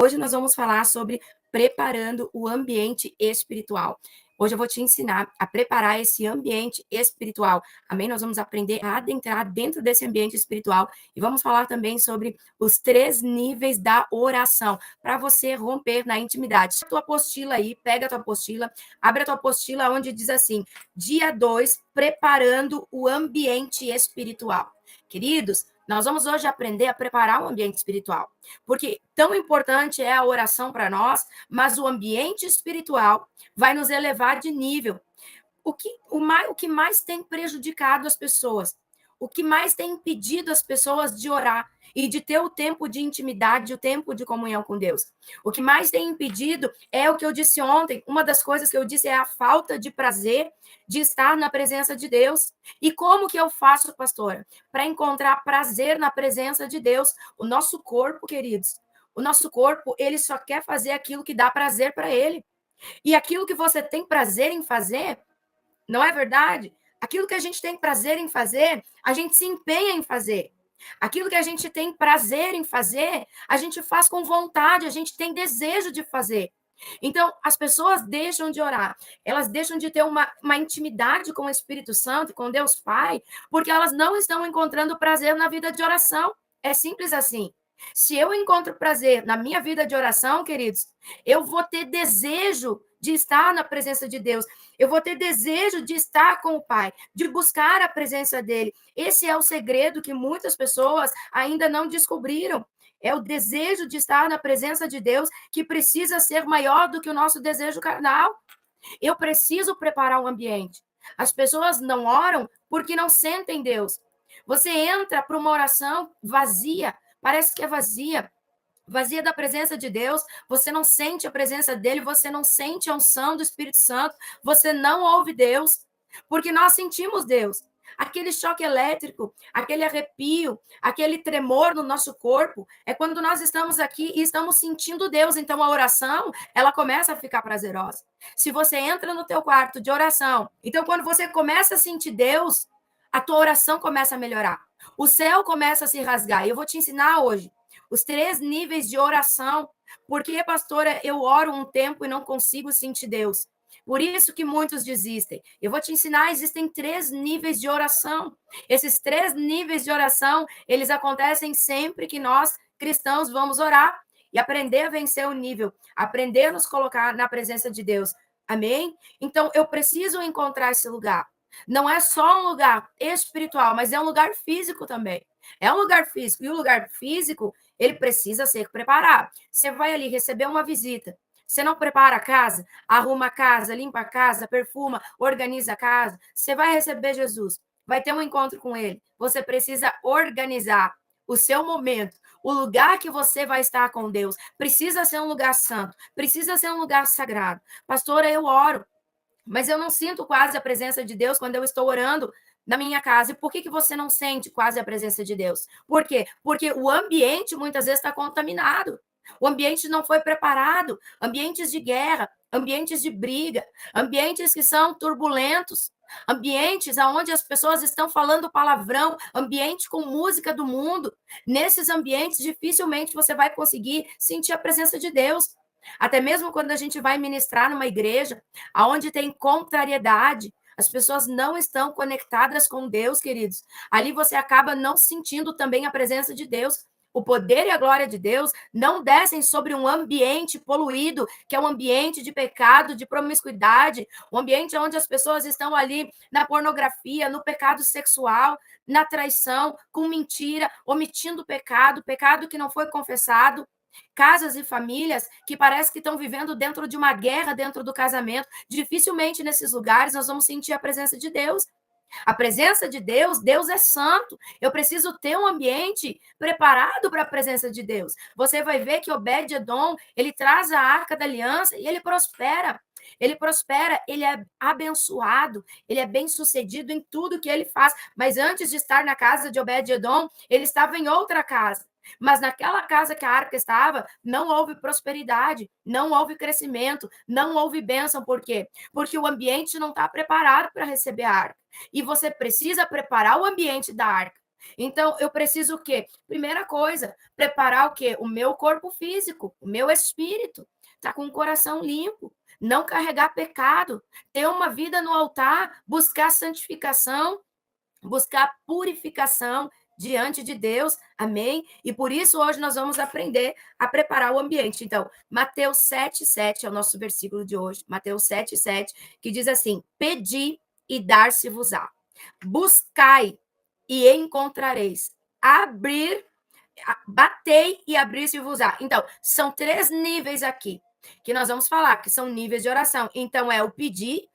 Hoje nós vamos falar sobre preparando o ambiente espiritual. Hoje eu vou te ensinar a preparar esse ambiente espiritual. Amém? Nós vamos aprender a adentrar dentro desse ambiente espiritual e vamos falar também sobre os 3 níveis da oração, para você romper na intimidade. A tua apostila aí, pega a tua apostila, abre a tua apostila onde diz assim: dia 2, preparando o ambiente espiritual. Queridos, nós vamos hoje aprender a preparar o ambiente espiritual, porque tão importante é a oração para nós, mas o ambiente espiritual vai nos elevar de nível. O que mais tem prejudicado as pessoas? O que mais tem impedido as pessoas de orar e de ter o tempo de intimidade, o tempo de comunhão com Deus? O que mais tem impedido é o que eu disse ontem. Uma das coisas que eu disse é a falta de prazer de estar na presença de Deus. E como que eu faço, pastora, para encontrar prazer na presença de Deus? O nosso corpo, queridos, o nosso corpo, ele só quer fazer aquilo que dá prazer para ele. E aquilo que você tem prazer em fazer, não é verdade? Aquilo que a gente tem prazer em fazer, a gente se empenha em fazer. Aquilo que a gente tem prazer em fazer, a gente faz com vontade, a gente tem desejo de fazer. Então, as pessoas deixam de orar, elas deixam de ter uma intimidade com o Espírito Santo, com Deus Pai, porque elas não estão encontrando prazer na vida de oração. É simples assim. Se eu encontro prazer na minha vida de oração, queridos, eu vou ter desejo de estar na presença de Deus. Eu vou ter desejo de estar com o Pai, de buscar a presença dele. Esse é o segredo que muitas pessoas ainda não descobriram. É o desejo de estar na presença de Deus que precisa ser maior do que o nosso desejo carnal. Eu preciso preparar o ambiente. As pessoas não oram porque não sentem Deus. Você entra para uma oração vazia, parece que é vazia da presença de Deus, você não sente a presença dele, você não sente a unção do Espírito Santo, você não ouve Deus, porque nós sentimos Deus. Aquele choque elétrico, aquele arrepio, aquele tremor no nosso corpo, é quando nós estamos aqui e estamos sentindo Deus. Então a oração, ela começa a ficar prazerosa. Se você entra no teu quarto de oração, então quando você começa a sentir Deus, a tua oração começa a melhorar. O céu começa a se rasgar. E eu vou te ensinar hoje os 3 níveis de oração. Porque, pastora, eu oro um tempo e não consigo sentir Deus. Por isso que muitos desistem. Eu vou te ensinar, existem 3 níveis de oração. Esses 3 níveis de oração, eles acontecem sempre que nós, cristãos, vamos orar e aprender a vencer o nível, aprender a nos colocar na presença de Deus. Amém? Então, eu preciso encontrar esse lugar. Não é só um lugar espiritual, mas é um lugar físico também. É um lugar físico. E o lugar físico, ele precisa ser preparado. Você vai ali receber uma visita. Você não prepara a casa, arruma a casa, limpa a casa, perfuma, organiza a casa. Você vai receber Jesus, vai ter um encontro com ele. Você precisa organizar o seu momento, o lugar que você vai estar com Deus. Precisa ser um lugar santo, precisa ser um lugar sagrado. Pastora, eu oro, mas eu não sinto quase a presença de Deus quando eu estou orando na minha casa. E por que você não sente quase a presença de Deus? Por quê? Porque o ambiente muitas vezes está contaminado. O ambiente não foi preparado. Ambientes de guerra, ambientes de briga, ambientes que são turbulentos, ambientes onde as pessoas estão falando palavrão, ambiente com música do mundo. Nesses ambientes, dificilmente você vai conseguir sentir a presença de Deus. Até mesmo quando a gente vai ministrar numa igreja, aonde tem contrariedade, as pessoas não estão conectadas com Deus, queridos. Ali você acaba não sentindo também a presença de Deus. O poder e a glória de Deus não descem sobre um ambiente poluído, que é um ambiente de pecado, de promiscuidade, um ambiente onde as pessoas estão ali na pornografia, no pecado sexual, na traição, com mentira, omitindo pecado, pecado que não foi confessado. Casas e famílias que parece que estão vivendo dentro de uma guerra dentro do casamento. Dificilmente nesses lugares nós vamos sentir a presença de Deus. A presença de Deus, Deus é santo. Eu preciso ter um ambiente preparado para a presença de Deus. Você vai ver que Obed-Edom, ele traz a Arca da Aliança e ele prospera. Ele prospera, ele é abençoado, ele é bem-sucedido em tudo que ele faz. Mas antes de estar na casa de Obed-Edom, ele estava em outra casa. Mas naquela casa que a arca estava, não houve prosperidade, não houve crescimento, não houve bênção. Por quê? Porque o ambiente não está preparado para receber a arca. E você precisa preparar o ambiente da arca. Então, eu preciso o quê? Primeira coisa, preparar o quê? O meu corpo físico, o meu espírito, tá com o coração limpo, não carregar pecado, ter uma vida no altar, buscar santificação, buscar purificação diante de Deus, amém? E por isso hoje nós vamos aprender a preparar o ambiente. Então, Mateus 7:7 é o nosso versículo de hoje, Mateus 7:7, que diz assim: pedi e dar-se-vos-á, buscai e encontrareis, abrir, batei e abrir-se-vos-á. Então, são 3 níveis aqui que nós vamos falar, que são níveis de oração. Então, é o pedir.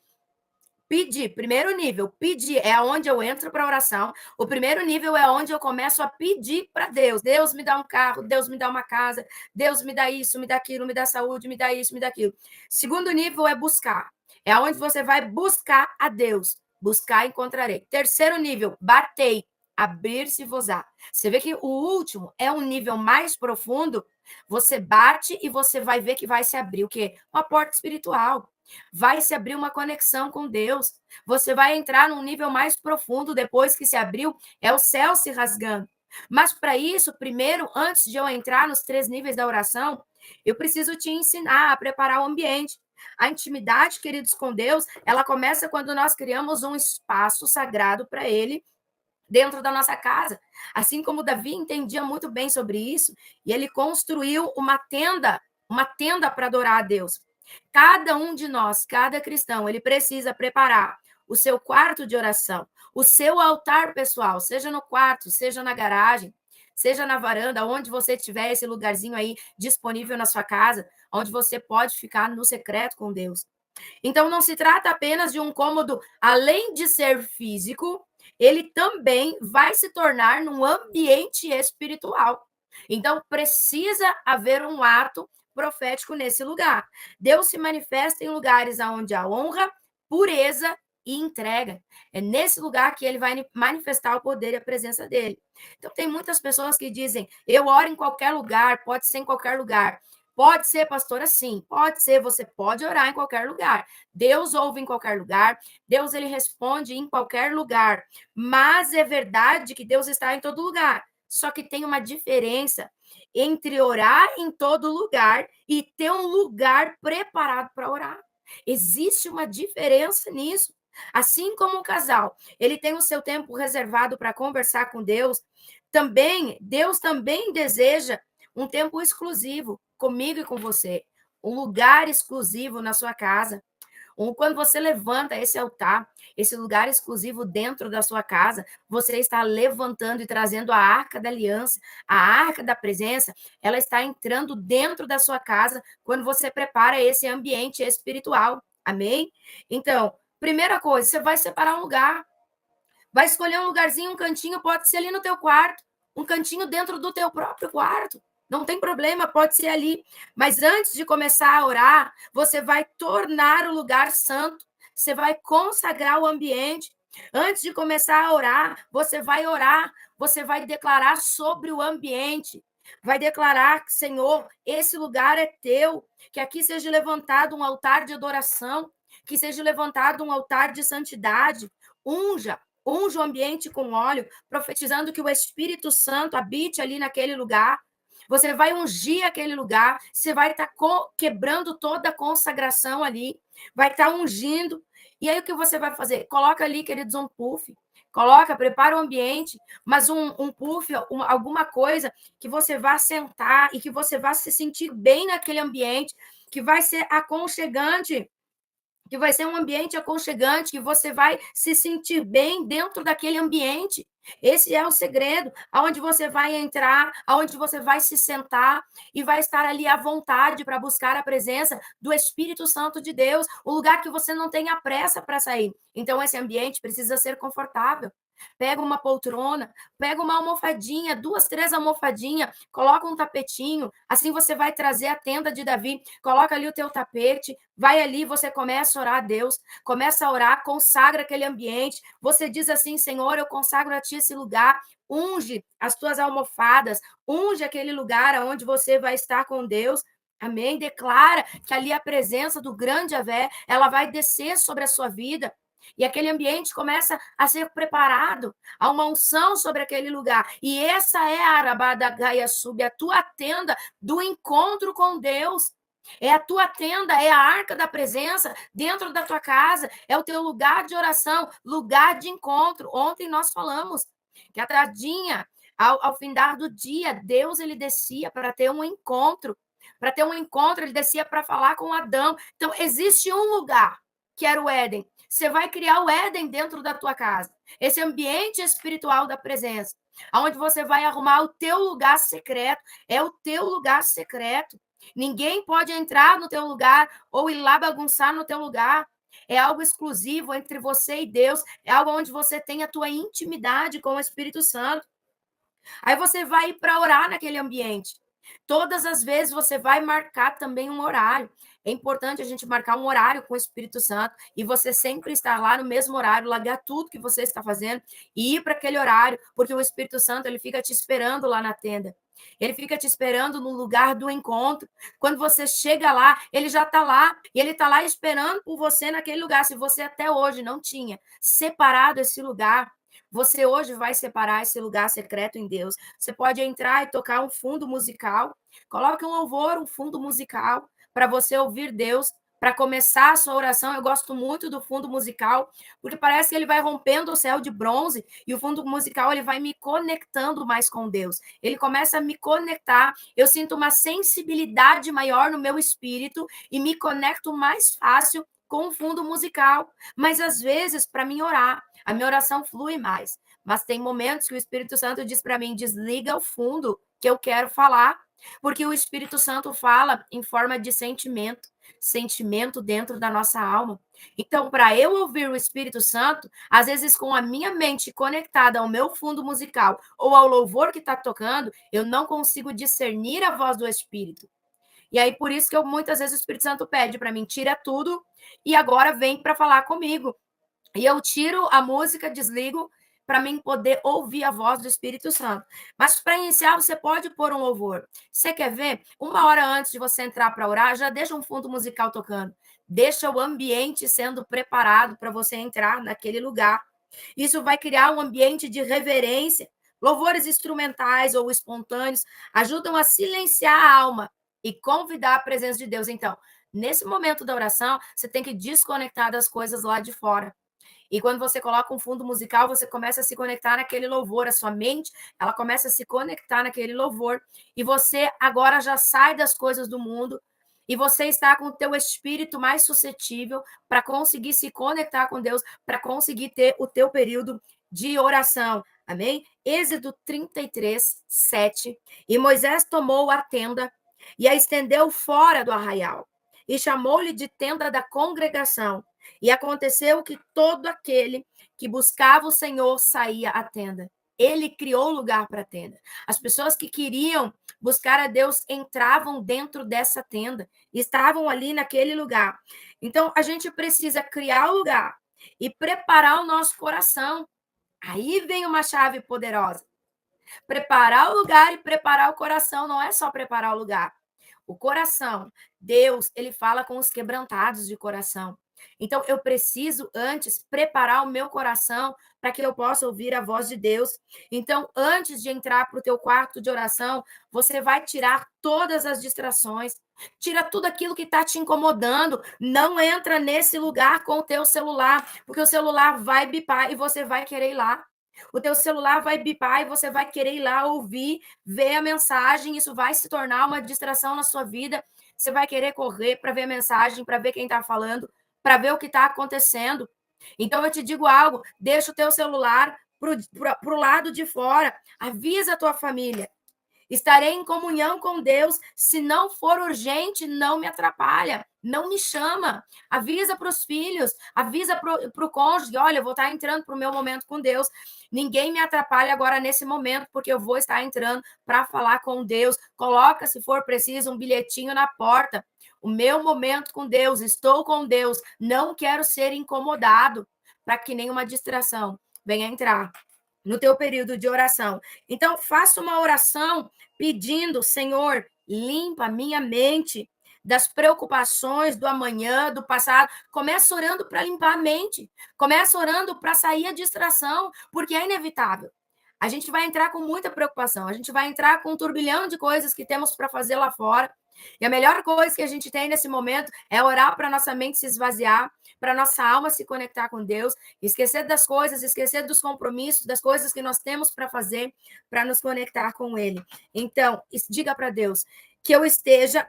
Pedir, primeiro nível, pedir é onde eu entro para a oração. O primeiro nível é onde eu começo a pedir para Deus. Deus me dá um carro, Deus me dá uma casa, Deus me dá isso, me dá aquilo, me dá saúde, me dá isso, me dá aquilo. Segundo nível é buscar. É onde você vai buscar a Deus. Buscar, encontrarei. Terceiro nível, batei, abrir-se-vos-á. Você vê que o último é um nível mais profundo. Você bate e você vai ver que vai se abrir o quê? Uma porta espiritual. Vai se abrir uma conexão com Deus. Você vai entrar num nível mais profundo depois que se abriu, é o céu se rasgando. Mas para isso, primeiro, antes de eu entrar nos 3 níveis da oração, eu preciso te ensinar a preparar o ambiente. A intimidade, queridos, com Deus, ela começa quando nós criamos um espaço sagrado para Ele dentro da nossa casa. Assim como Davi entendia muito bem sobre isso, e ele construiu uma tenda para adorar a Deus. Cada um de nós, cada cristão, ele precisa preparar o seu quarto de oração, o seu altar pessoal, seja no quarto, seja na garagem, seja na varanda, onde você tiver esse lugarzinho aí disponível na sua casa, onde você pode ficar no secreto com Deus. Então, não se trata apenas de um cômodo, além de ser físico, ele também vai se tornar num ambiente espiritual. Então, precisa haver um ato profético nesse lugar. Deus se manifesta em lugares onde há honra, pureza e entrega. É nesse lugar que ele vai manifestar o poder e a presença dele. Então, tem muitas pessoas que dizem: eu oro em qualquer lugar, pode ser em qualquer lugar. Pode ser, pastora, sim. Pode ser, você pode orar em qualquer lugar. Deus ouve em qualquer lugar. Deus, ele responde em qualquer lugar. Mas é verdade que Deus está em todo lugar. Só que tem uma diferença entre orar em todo lugar e ter um lugar preparado para orar. Existe uma diferença nisso. Assim como o casal, ele tem o seu tempo reservado para conversar com Deus, também, Deus também deseja um tempo exclusivo comigo e com você, um lugar exclusivo na sua casa. Quando você levanta esse altar, esse lugar exclusivo dentro da sua casa, você está levantando e trazendo a arca da aliança, a arca da presença, ela está entrando dentro da sua casa quando você prepara esse ambiente espiritual. Amém? Então, primeira coisa, você vai separar um lugar. Vai escolher um lugarzinho, um cantinho, pode ser ali no teu quarto, um cantinho dentro do teu próprio quarto. Não tem problema, pode ser ali. Mas antes de começar a orar, você vai tornar o lugar santo, você vai consagrar o ambiente. Antes de começar a orar, você vai declarar sobre o ambiente. Vai declarar que, Senhor, esse lugar é teu, que aqui seja levantado um altar de adoração, que seja levantado um altar de santidade. Unja o ambiente com óleo, profetizando que o Espírito Santo habite ali naquele lugar. Você vai ungir aquele lugar, você vai estar quebrando toda a consagração ali, vai estar ungindo. E aí o que você vai fazer? Coloca ali, queridos, um puff. Prepara o ambiente, mas um puff, alguma coisa que você vá sentar e que você vá se sentir bem naquele ambiente, que vai ser aconchegante, que vai ser um ambiente aconchegante, que você vai se sentir bem dentro daquele ambiente. Esse é o segredo, aonde você vai entrar, aonde você vai se sentar e vai estar ali à vontade para buscar a presença do Espírito Santo de Deus, um lugar que você não tenha pressa para sair. Então, esse ambiente precisa ser confortável. Pega uma poltrona, pega uma almofadinha, 2, 3 almofadinhas, coloca um tapetinho, assim você vai trazer a tenda de Davi, coloca ali o teu tapete, vai ali, você começa a orar a Deus, começa a orar, consagra aquele ambiente, você diz assim: Senhor, eu consagro a ti esse lugar, unge as tuas almofadas, unge aquele lugar onde você vai estar com Deus. Amém? Declara que ali a presença do grande Javé, ela vai descer sobre a sua vida. E aquele ambiente começa a ser preparado, há uma unção sobre aquele lugar. E essa é a Arabada Gaia Sub, a tua tenda do encontro com Deus. É a tua tenda, é a arca da presença dentro da tua casa, é o teu lugar de oração, lugar de encontro. Ontem nós falamos que a tardinha, ao findar do dia, Deus ele descia para ter um encontro. Para ter um encontro, ele descia para falar com Adão. Então, existe um lugar, que era o Éden. Você vai criar o Éden dentro da tua casa. Esse ambiente espiritual da presença, onde você vai arrumar o teu lugar secreto. É o teu lugar secreto. Ninguém pode entrar no teu lugar ou ir lá bagunçar no teu lugar. É algo exclusivo entre você e Deus. É algo onde você tem a tua intimidade com o Espírito Santo. Aí você vai ir para orar naquele ambiente. Todas as vezes você vai marcar também um horário. É importante a gente marcar um horário com o Espírito Santo e você sempre estar lá no mesmo horário, largar tudo que você está fazendo e ir para aquele horário, porque o Espírito Santo ele fica te esperando lá na tenda. Ele fica te esperando no lugar do encontro. Quando você chega lá, ele já está lá. E ele está lá esperando por você naquele lugar. Se você até hoje não tinha separado esse lugar, você hoje vai separar esse lugar secreto em Deus. Você pode entrar e tocar um fundo musical. Coloque um louvor, um fundo musical, para você ouvir Deus, para começar a sua oração. Eu gosto muito do fundo musical, porque parece que ele vai rompendo o céu de bronze e o fundo musical ele vai me conectando mais com Deus. Ele começa a me conectar. Eu sinto uma sensibilidade maior no meu espírito e me conecto mais fácil com o fundo musical. Mas às vezes, para mim orar, a minha oração flui mais. Mas tem momentos que o Espírito Santo diz para mim: desliga o fundo, que eu quero falar. Porque o Espírito Santo fala em forma de sentimento, sentimento dentro da nossa alma. Então, para eu ouvir o Espírito Santo, às vezes com a minha mente conectada ao meu fundo musical ou ao louvor que está tocando, eu não consigo discernir a voz do Espírito. E aí, por isso que muitas vezes o Espírito Santo pede para mim: tira tudo e agora vem para falar comigo. E eu tiro a música, desligo, para mim poder ouvir a voz do Espírito Santo. Mas para iniciar, você pode pôr um louvor. Você quer ver? Uma hora antes de você entrar para orar, já deixa um fundo musical tocando. Deixa o ambiente sendo preparado para você entrar naquele lugar. Isso vai criar um ambiente de reverência. Louvores instrumentais ou espontâneos ajudam a silenciar a alma e convidar a presença de Deus. Então, nesse momento da oração, você tem que desconectar das coisas lá de fora. E quando você coloca um fundo musical, você começa a se conectar naquele louvor, a sua mente, ela começa a se conectar naquele louvor, e você agora já sai das coisas do mundo, e você está com o teu espírito mais suscetível para conseguir se conectar com Deus, para conseguir ter o teu período de oração. Amém? Êxodo 33, 7. E Moisés tomou a tenda e a estendeu fora do arraial, e chamou-lhe de tenda da congregação. E aconteceu que todo aquele que buscava o Senhor saía à tenda. Ele criou lugar para a tenda. As pessoas que queriam buscar a Deus entravam dentro dessa tenda, estavam ali naquele lugar. Então, a gente precisa criar o lugar e preparar o nosso coração. Aí vem uma chave poderosa. Preparar o lugar e preparar o coração não é só preparar o lugar. O coração, Deus, ele fala com os quebrantados de coração. Então, eu preciso antes preparar o meu coração para que eu possa ouvir a voz de Deus. Então, antes de entrar para o teu quarto de oração, você vai tirar todas as distrações, tira tudo aquilo que está te incomodando. Não entra nesse lugar com o teu celular, porque o celular vai bipar e você vai querer ir lá. O teu celular vai bipar e você vai querer ir lá ouvir, ver a mensagem, isso vai se tornar uma distração na sua vida. Você vai querer correr para ver a mensagem, para ver quem está falando, para ver o que está acontecendo. Então eu te digo algo: deixa o teu celular para o lado de fora, avisa a tua família. Estarei em comunhão com Deus. Se não for urgente, não me atrapalha. Não me chama. Avisa para os filhos, avisa para o cônjuge: olha, eu vou estar entrando para o meu momento com Deus. Ninguém me atrapalha agora nesse momento, porque eu vou estar entrando para falar com Deus. Coloca, se for preciso, um bilhetinho na porta. O meu momento com Deus, estou com Deus. Não quero ser incomodado para que nenhuma distração venha entrar no teu período de oração. Então, faça uma oração pedindo: Senhor, limpa minha mente, das preocupações do amanhã, do passado. Começa orando para limpar a mente. Começa orando para sair a distração, porque é inevitável. A gente vai entrar com muita preocupação, a gente vai entrar com um turbilhão de coisas que temos para fazer lá fora. E a melhor coisa que a gente tem nesse momento é orar para nossa mente se esvaziar, para nossa alma se conectar com Deus, esquecer das coisas, esquecer dos compromissos, das coisas que nós temos para fazer, para nos conectar com Ele. Então, diga para Deus que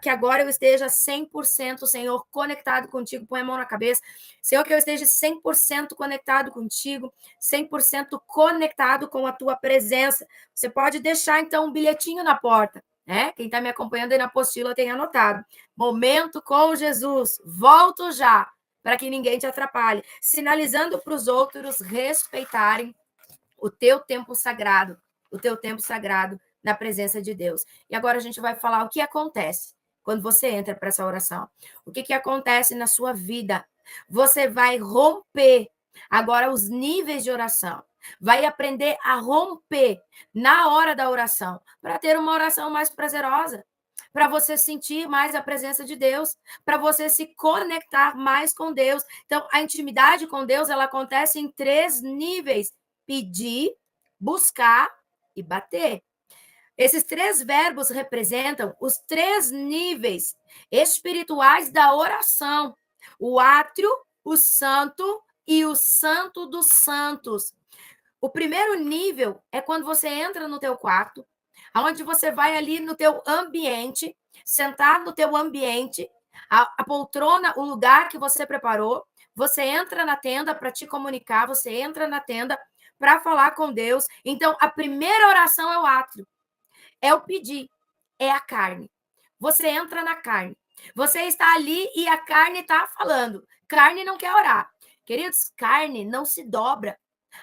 agora eu esteja 100%, Senhor, conectado contigo. Põe a mão na cabeça. Senhor, que eu esteja 100% conectado contigo, 100% conectado com a tua presença. Você pode deixar, então, um bilhetinho na porta, né? Quem está me acompanhando aí na apostila tem anotado. Momento com Jesus. Volto já, para que ninguém te atrapalhe. Sinalizando para os outros respeitarem o teu tempo sagrado na presença de Deus. E agora a gente vai falar o que acontece quando você entra para essa oração. O que acontece na sua vida? Você vai romper agora os níveis de oração. Vai aprender a romper na hora da oração, para ter uma oração mais prazerosa, para você sentir mais a presença de Deus, para você se conectar mais com Deus. Então, a intimidade com Deus, ela acontece em 3 níveis: pedir, buscar e bater. Esses 3 verbos representam os 3 níveis espirituais da oração: o átrio, o santo e o santo dos santos. O primeiro nível é quando você entra no teu quarto, onde você vai ali no teu ambiente, sentar no teu ambiente, a poltrona, o lugar que você preparou, você entra na tenda para te comunicar, você entra na tenda para falar com Deus. Então, a primeira oração é o átrio. É o pedir, é a carne. Você entra na carne. Você está ali e a carne está falando. Carne não quer orar. Queridos, carne não se dobra.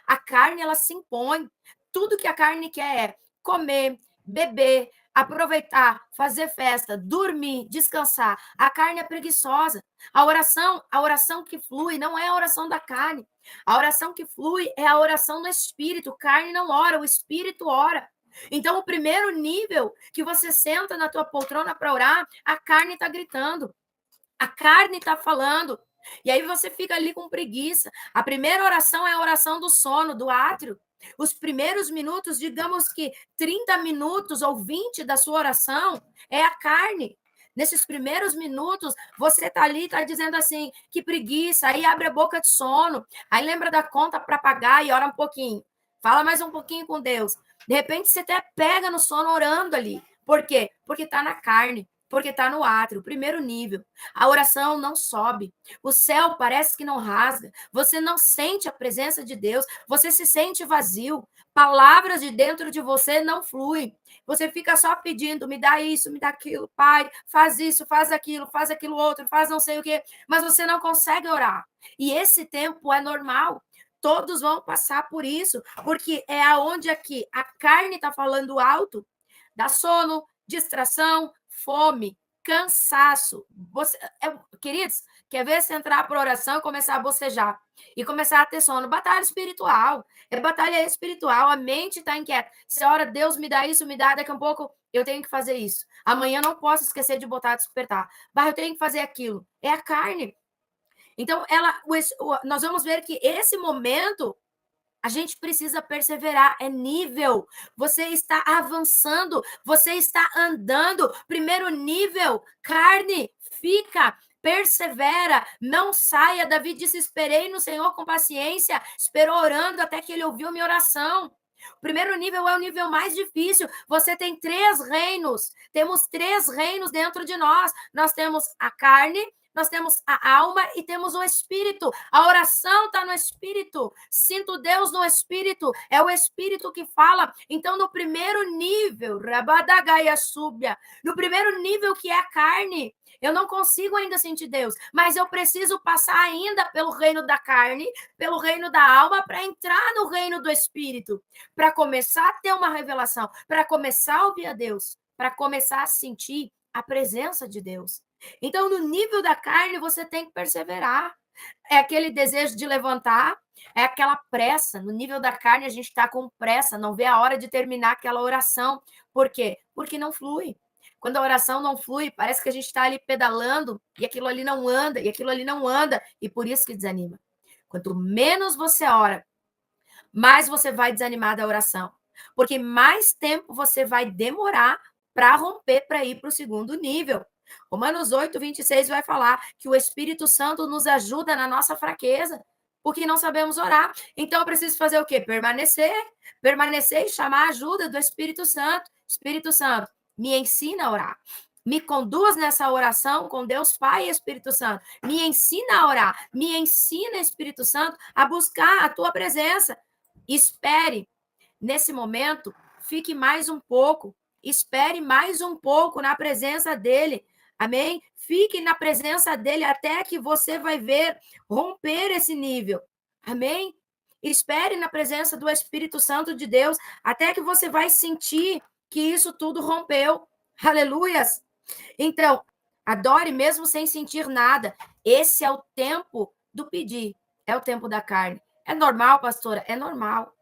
A carne, ela se impõe. Tudo que a carne quer é comer, beber, aproveitar, fazer festa, dormir, descansar. A carne é preguiçosa. A oração que flui não é a oração da carne. A oração que flui é a oração do Espírito. Carne não ora, o Espírito ora. Então, o primeiro nível que você senta na tua poltrona para orar, a carne está gritando, a carne está falando. E aí você fica ali com preguiça. A primeira oração é a oração do sono, do átrio. Os primeiros minutos, digamos que 30 minutos ou 20 da sua oração, é a carne. Nesses primeiros minutos, você está ali, está dizendo assim, que preguiça, aí abre a boca de sono, aí lembra da conta para pagar e ora um pouquinho. Fala mais um pouquinho com Deus. De repente, você até pega no sono orando ali. Por quê? Porque está na carne, porque está no átrio, primeiro nível. A oração não sobe. O céu parece que não rasga. Você não sente a presença de Deus. Você se sente vazio. Palavras de dentro de você não fluem. Você fica só pedindo, me dá isso, me dá aquilo, Pai, faz isso, faz aquilo outro, faz não sei o quê. Mas você não consegue orar. E esse tempo é normal. Todos vão passar por isso, porque é aonde aqui a carne está falando alto, dá sono, distração, fome, cansaço. Queridos, quer ver se entrar para oração e começar a bocejar e começar a ter sono? Batalha espiritual. É batalha espiritual. A mente está inquieta. Se a hora Deus me dá isso, me dá, daqui a pouco eu tenho que fazer isso. Amanhã não posso esquecer de botar despertar. Mas eu tenho que fazer aquilo. É a carne. Então, nós vamos ver que esse momento a gente precisa perseverar, é nível. Você está avançando, você está andando. Primeiro nível, carne, fica, persevera, não saia. Davi disse: esperei no Senhor com paciência, esperou orando até que ele ouviu minha oração. O primeiro nível é o nível mais difícil. Você tem 3 reinos. Temos 3 reinos dentro de nós. Nós temos a carne, nós temos a alma e temos o espírito. A oração está no espírito. Sinto Deus no espírito. É o espírito que fala. Então, no primeiro nível, Rabadagaia súbia, no primeiro nível que é a carne, eu não consigo ainda sentir Deus, mas eu preciso passar ainda pelo reino da carne, pelo reino da alma, para entrar no reino do espírito, para começar a ter uma revelação, para começar a ouvir a Deus, para começar a sentir a presença de Deus. Então, no nível da carne, você tem que perseverar. É aquele desejo de levantar, é aquela pressa. No nível da carne, a gente está com pressa, não vê a hora de terminar aquela oração. Por quê? Porque não flui. Quando a oração não flui, parece que a gente está ali pedalando e aquilo ali não anda, e aquilo ali não anda, e por isso que desanima. Quanto menos você ora, mais você vai desanimar da oração. Porque mais tempo você vai demorar para romper, para ir para o segundo nível. Romanos 8, 26 vai falar que o Espírito Santo nos ajuda na nossa fraqueza, porque não sabemos orar. Então eu preciso fazer o quê? Permanecer e chamar a ajuda do Espírito Santo. Espírito Santo, me ensina a orar. Me conduz nessa oração com Deus Pai e Espírito Santo. Me ensina a orar. Me ensina, Espírito Santo, a buscar a tua presença. Espere. Nesse momento, fique mais um pouco. Espere mais um pouco na presença dele. Amém? Fique na presença dele até que você vai ver romper esse nível. Amém? Espere na presença do Espírito Santo de Deus até que você vai sentir que isso tudo rompeu. Aleluias! Então, adore mesmo sem sentir nada. Esse é o tempo do pedir. É o tempo da carne. É normal, pastora? É normal.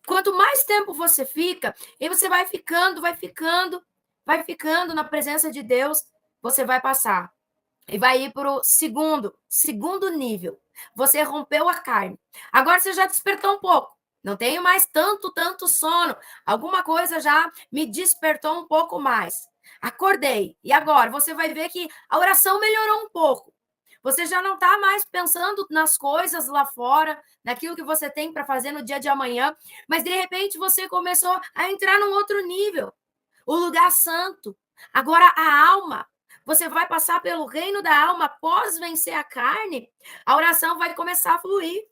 Quanto mais tempo você fica, e você vai ficando na presença de Deus, você vai passar. E vai ir para o segundo nível. Você rompeu a carne. Agora você já despertou um pouco. Não tenho mais tanto sono. Alguma coisa já me despertou um pouco mais. Acordei. E agora? Você vai ver que a oração melhorou um pouco. Você já não está mais pensando nas coisas lá fora, naquilo que você tem para fazer no dia de amanhã, mas de repente você começou a entrar num outro nível. O lugar santo. Agora a alma. Você vai passar pelo reino da alma após vencer a carne, a oração vai começar a fluir.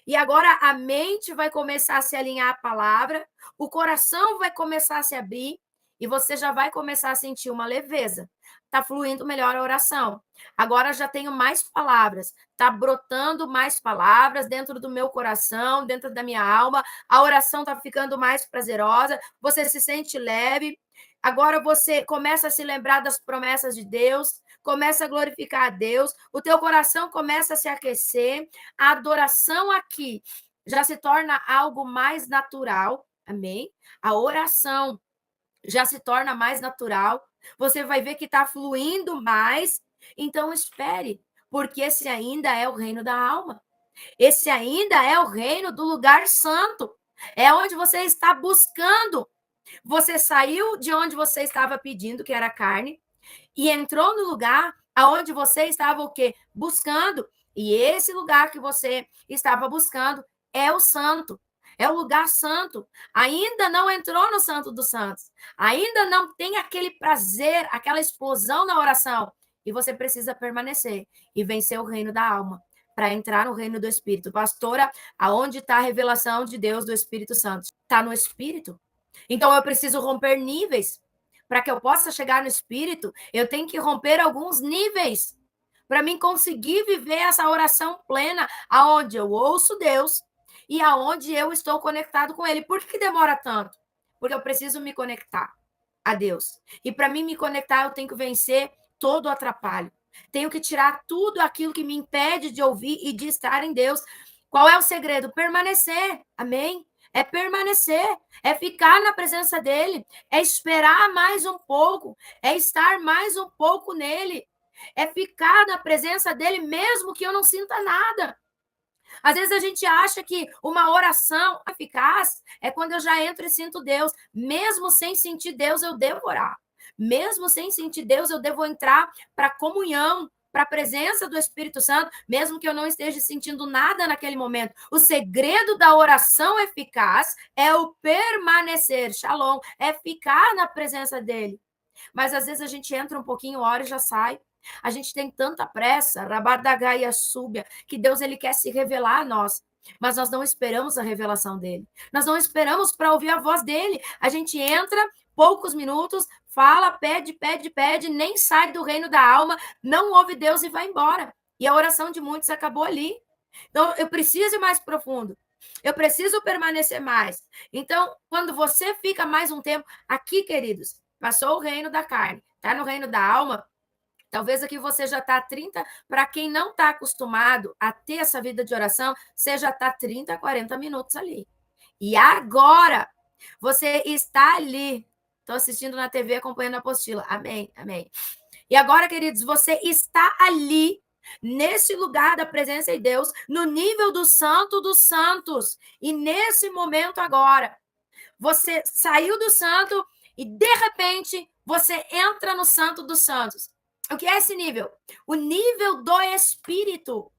E agora a mente vai começar a se alinhar à palavra, o coração vai começar a se abrir e você já vai começar a sentir uma leveza. Está fluindo melhor a oração. Agora já tenho mais palavras, está brotando mais palavras dentro do meu coração, dentro da minha alma. A oração está ficando mais prazerosa, você se sente leve. Agora você começa a se lembrar das promessas de Deus, começa a glorificar a Deus, o teu coração começa a se aquecer, a adoração aqui já se torna algo mais natural, amém? A oração já se torna mais natural, você vai ver que está fluindo mais, então espere, porque esse ainda é o reino da alma, esse ainda é o reino do lugar santo, é onde você está buscando. Você saiu de onde você estava pedindo, que era carne, e entrou no lugar aonde você estava o quê? Buscando. E esse lugar que você estava buscando é o santo. É o lugar santo. Ainda não entrou no Santo dos Santos. Ainda não tem aquele prazer, aquela explosão na oração. E você precisa permanecer e vencer o reino da alma para entrar no reino do Espírito. Pastora, aonde está a revelação de Deus do Espírito Santo? Está no Espírito. Então, eu preciso romper níveis. Para que eu possa chegar no Espírito, eu tenho que romper alguns níveis. Para mim conseguir viver essa oração plena, aonde eu ouço Deus e aonde eu estou conectado com Ele. Por que demora tanto? Porque eu preciso me conectar a Deus. E para mim me conectar, eu tenho que vencer todo o atrapalho. Tenho que tirar tudo aquilo que me impede de ouvir e de estar em Deus. Qual é o segredo? Permanecer. Amém? É permanecer, é ficar na presença dele, é esperar mais um pouco, é estar mais um pouco nele, é ficar na presença dele mesmo que eu não sinta nada. Às vezes a gente acha que uma oração eficaz é quando eu já entro e sinto Deus. Mesmo sem sentir Deus, eu devo orar. Mesmo sem sentir Deus, eu devo entrar para a comunhão, para a presença do Espírito Santo, mesmo que eu não esteja sentindo nada naquele momento. O segredo da oração eficaz é o permanecer, shalom, é ficar na presença dele. Mas às vezes a gente entra um pouquinho, ora e já sai. A gente tem tanta pressa, rabadagaia súbia, que Deus ele quer se revelar a nós. Mas nós não esperamos a revelação dele. Nós não esperamos para ouvir a voz dele. A gente entra, poucos minutos, fala, pede, nem sai do reino da alma, não ouve Deus e vai embora. E a oração de muitos acabou ali. Então, eu preciso ir mais profundo. Eu preciso permanecer mais. Então, quando você fica mais um tempo, aqui, queridos, passou o reino da carne, está no reino da alma, talvez aqui você já está 30, para quem não está acostumado a ter essa vida de oração, você já está 30, 40 minutos ali. E agora, você está ali, Estou assistindo na TV, acompanhando a apostila. Amém, amém. E agora, queridos, você está ali, nesse lugar da presença de Deus, no nível do Santo dos Santos. E nesse momento agora, você saiu do Santo e, de repente, você entra no Santo dos Santos. O que é esse nível? O nível do Espírito.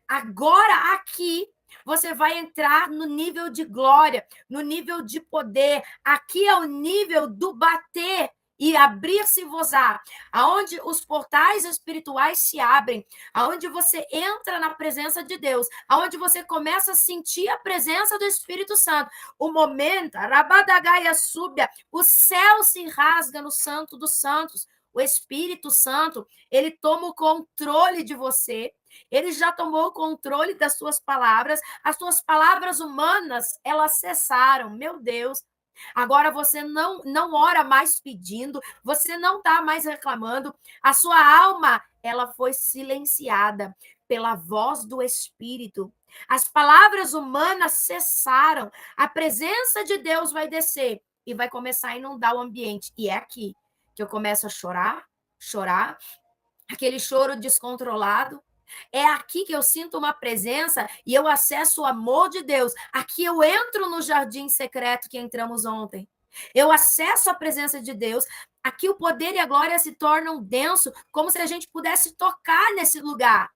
Agora, aqui, você vai entrar no nível de glória, no nível de poder. Aqui é o nível do bater e abrir-se-vos-á, aonde os portais espirituais se abrem, aonde você entra na presença de Deus, aonde você começa a sentir a presença do Espírito Santo. O momento, a rabadagaia súbia, o céu se rasga no Santo dos Santos. O Espírito Santo, ele toma o controle de você, ele já tomou o controle das suas palavras, as suas palavras humanas, elas cessaram, meu Deus. Agora você não ora mais pedindo, você não está mais reclamando, a sua alma, ela foi silenciada pela voz do Espírito. As palavras humanas cessaram, a presença de Deus vai descer e vai começar a inundar o ambiente. E é aqui que eu começo a chorar, aquele choro descontrolado. É aqui que eu sinto uma presença e eu acesso o amor de Deus. Aqui eu entro no jardim secreto que entramos ontem. Eu acesso a presença de Deus. Aqui o poder e a glória se tornam denso, como se a gente pudesse tocar nesse lugar.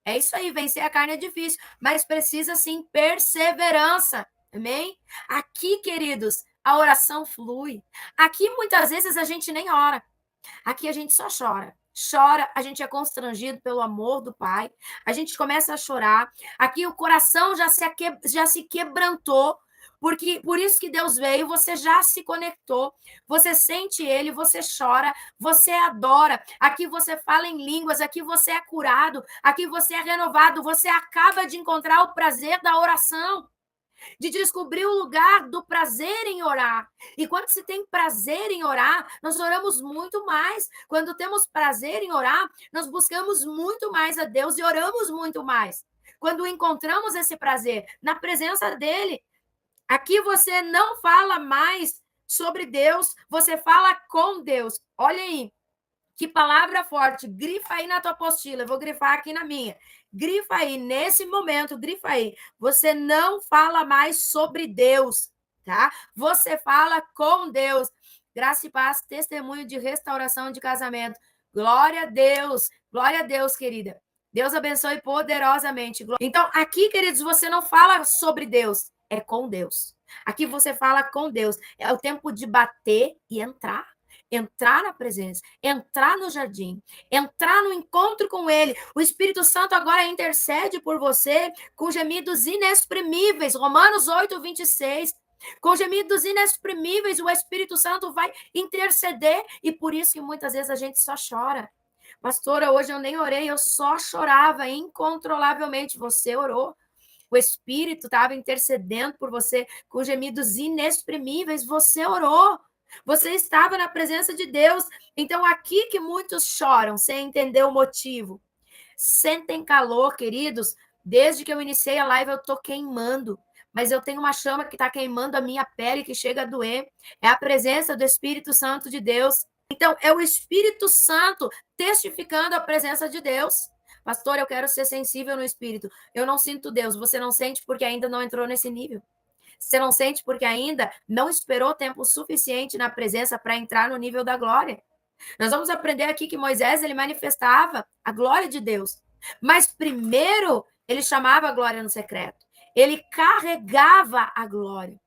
É isso aí, vencer a carne é difícil, mas precisa sim perseverança. Amém? Aqui, queridos, a oração flui. Aqui muitas vezes a gente nem ora. Aqui a gente só chora. Chora, a gente é constrangido pelo amor do Pai, a gente começa a chorar. Aqui o coração já se quebrantou, porque por isso que Deus veio, você já se conectou, você sente Ele, você chora, você adora. Aqui você fala em línguas, aqui você é curado, aqui você é renovado, você acaba de encontrar o prazer da oração, de descobrir o lugar do prazer em orar. E quando se tem prazer em orar, nós oramos muito mais. Quando temos prazer em orar, nós buscamos muito mais a Deus e oramos muito mais. Quando encontramos esse prazer na presença dele, aqui você não fala mais sobre Deus, você fala com Deus. Olha aí, que palavra forte. Grifa aí na tua apostila. Eu vou grifar aqui na minha. Grifa aí, nesse momento, grifa aí. Você não fala mais sobre Deus, tá? Você fala com Deus. Graça e paz, testemunho de restauração de casamento. Glória a Deus, querida. Deus abençoe poderosamente. Então, aqui, queridos, você não fala sobre Deus, é com Deus. Aqui você fala com Deus. É o tempo de bater e entrar na presença, entrar no jardim, entrar no encontro com ele. O Espírito Santo agora intercede por você com gemidos inexprimíveis. Romanos 8, 26. Com gemidos inexprimíveis, o Espírito Santo vai interceder, e por isso que muitas vezes a gente só chora. Pastora, hoje eu nem orei, eu só chorava incontrolavelmente. Você orou. O Espírito estava intercedendo por você com gemidos inexprimíveis. Você orou. Você estava na presença de Deus. Então, aqui que muitos choram sem entender o motivo. Sentem calor, queridos. Desde que eu iniciei a live, eu estou queimando. Mas eu tenho uma chama que está queimando a minha pele, que chega a doer. É a presença do Espírito Santo de Deus. Então, é o Espírito Santo testificando a presença de Deus. Pastor, eu quero ser sensível no Espírito. Eu não sinto Deus. Você não sente porque ainda não entrou nesse nível. Você não sente porque ainda não esperou tempo suficiente na presença para entrar no nível da glória. Nós vamos aprender aqui que Moisés, ele manifestava a glória de Deus. Mas primeiro, ele chamava a glória no secreto. Ele carregava a glória.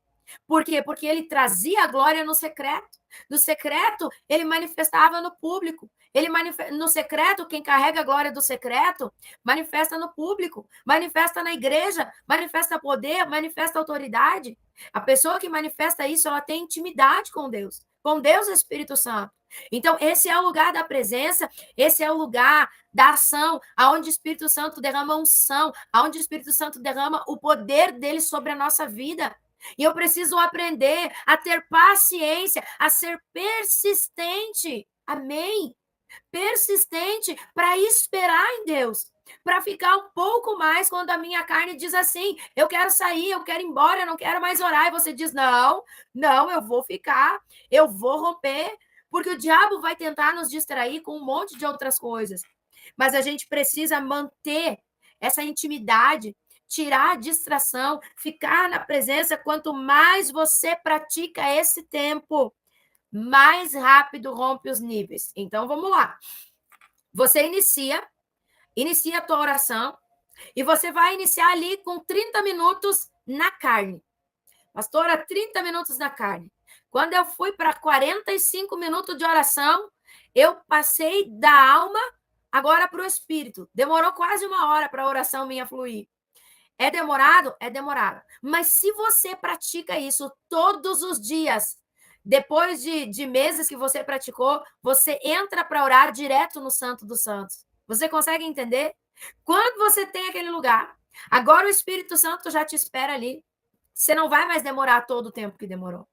Por quê? Porque ele trazia a glória no secreto. No secreto, ele manifestava no público. No secreto, quem carrega a glória do secreto, manifesta no público, manifesta na igreja, manifesta poder, manifesta autoridade. A pessoa que manifesta isso, ela tem intimidade com Deus Espírito Santo. Então, esse é o lugar da presença, esse é o lugar da ação, aonde o Espírito Santo derrama unção, aonde o Espírito Santo derrama o poder dele sobre a nossa vida. E eu preciso aprender a ter paciência, a ser persistente. Amém? Persistente para esperar em Deus. para ficar um pouco mais quando a minha carne diz assim, eu quero sair, eu quero ir embora, eu não quero mais orar, e você diz, não, não, eu vou ficar, eu vou romper, porque o diabo vai tentar nos distrair com um monte de outras coisas, mas a gente precisa manter essa intimidade, tirar a distração, ficar na presença. Quanto mais você pratica esse tempo, mais rápido rompe os níveis. Então, vamos lá. Você inicia a tua oração, e você vai iniciar ali com 30 minutos na carne. Pastora, 30 minutos na carne. Quando eu fui para 45 minutos de oração, eu passei da alma agora para o espírito. Demorou quase uma hora para a oração minha fluir. É demorado? É demorado. Mas se você pratica isso todos os dias, depois de meses que você praticou, você entra para orar direto no Santo dos Santos. Você consegue entender? Quando você tem aquele lugar, agora o Espírito Santo já te espera ali. Você não vai mais demorar todo o tempo que demorou.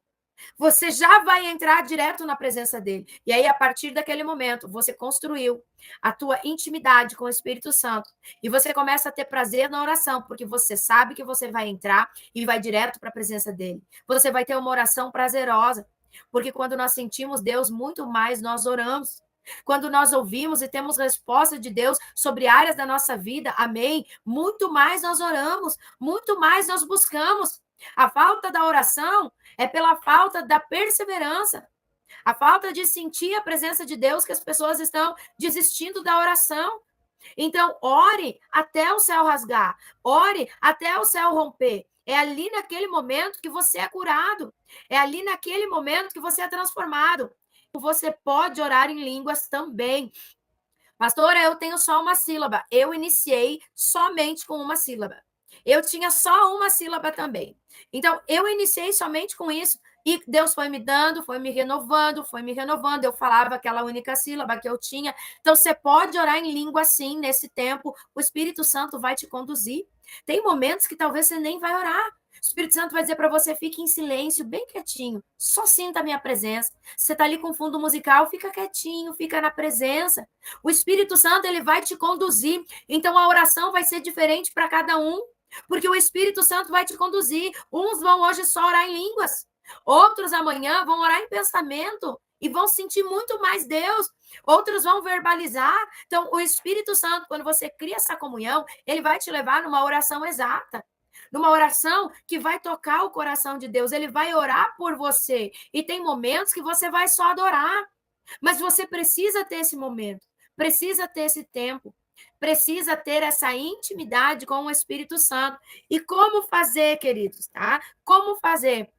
Você já vai entrar direto na presença dele. E aí, a partir daquele momento, você construiu a tua intimidade com o Espírito Santo. E você começa a ter prazer na oração, porque você sabe que você vai entrar e vai direto para a presença dele. Você vai ter uma oração prazerosa, porque quando nós sentimos Deus, muito mais nós oramos. Quando nós ouvimos e temos resposta de Deus sobre áreas da nossa vida, amém, muito mais nós oramos, muito mais nós buscamos. A falta da oração é pela falta da perseverança, a falta de sentir a presença de Deus, que as pessoas estão desistindo da oração. Então, ore até o céu rasgar, ore até o céu romper. É ali naquele momento que você é curado, é ali naquele momento que você é transformado. Você pode orar em línguas também. Pastora, eu tenho só uma sílaba. Eu iniciei somente com uma sílaba. Eu tinha só uma sílaba também. Então, eu iniciei somente com isso. E Deus foi me dando, foi me renovando, foi me renovando. Eu falava aquela única sílaba que eu tinha. Então, você pode orar em língua assim, nesse tempo. O Espírito Santo vai te conduzir. Tem momentos que talvez você nem vai orar. O Espírito Santo vai dizer para você, fique em silêncio, bem quietinho. Só sinta a minha presença. Você está ali com fundo musical, fica quietinho, fica na presença. O Espírito Santo, ele vai te conduzir. Então, a oração vai ser diferente para cada um. Porque o Espírito Santo vai te conduzir. Uns vão hoje só orar em línguas. Outros amanhã vão orar em pensamento e vão sentir muito mais Deus. Outros vão verbalizar. Então, o Espírito Santo, quando você cria essa comunhão, ele vai te levar numa oração exata. Numa oração que vai tocar o coração de Deus. Ele vai orar por você. E tem momentos que você vai só adorar. Mas você precisa ter esse momento. Precisa ter esse tempo. Precisa ter essa intimidade com o Espírito Santo. E como fazer, queridos, tá? Como fazer?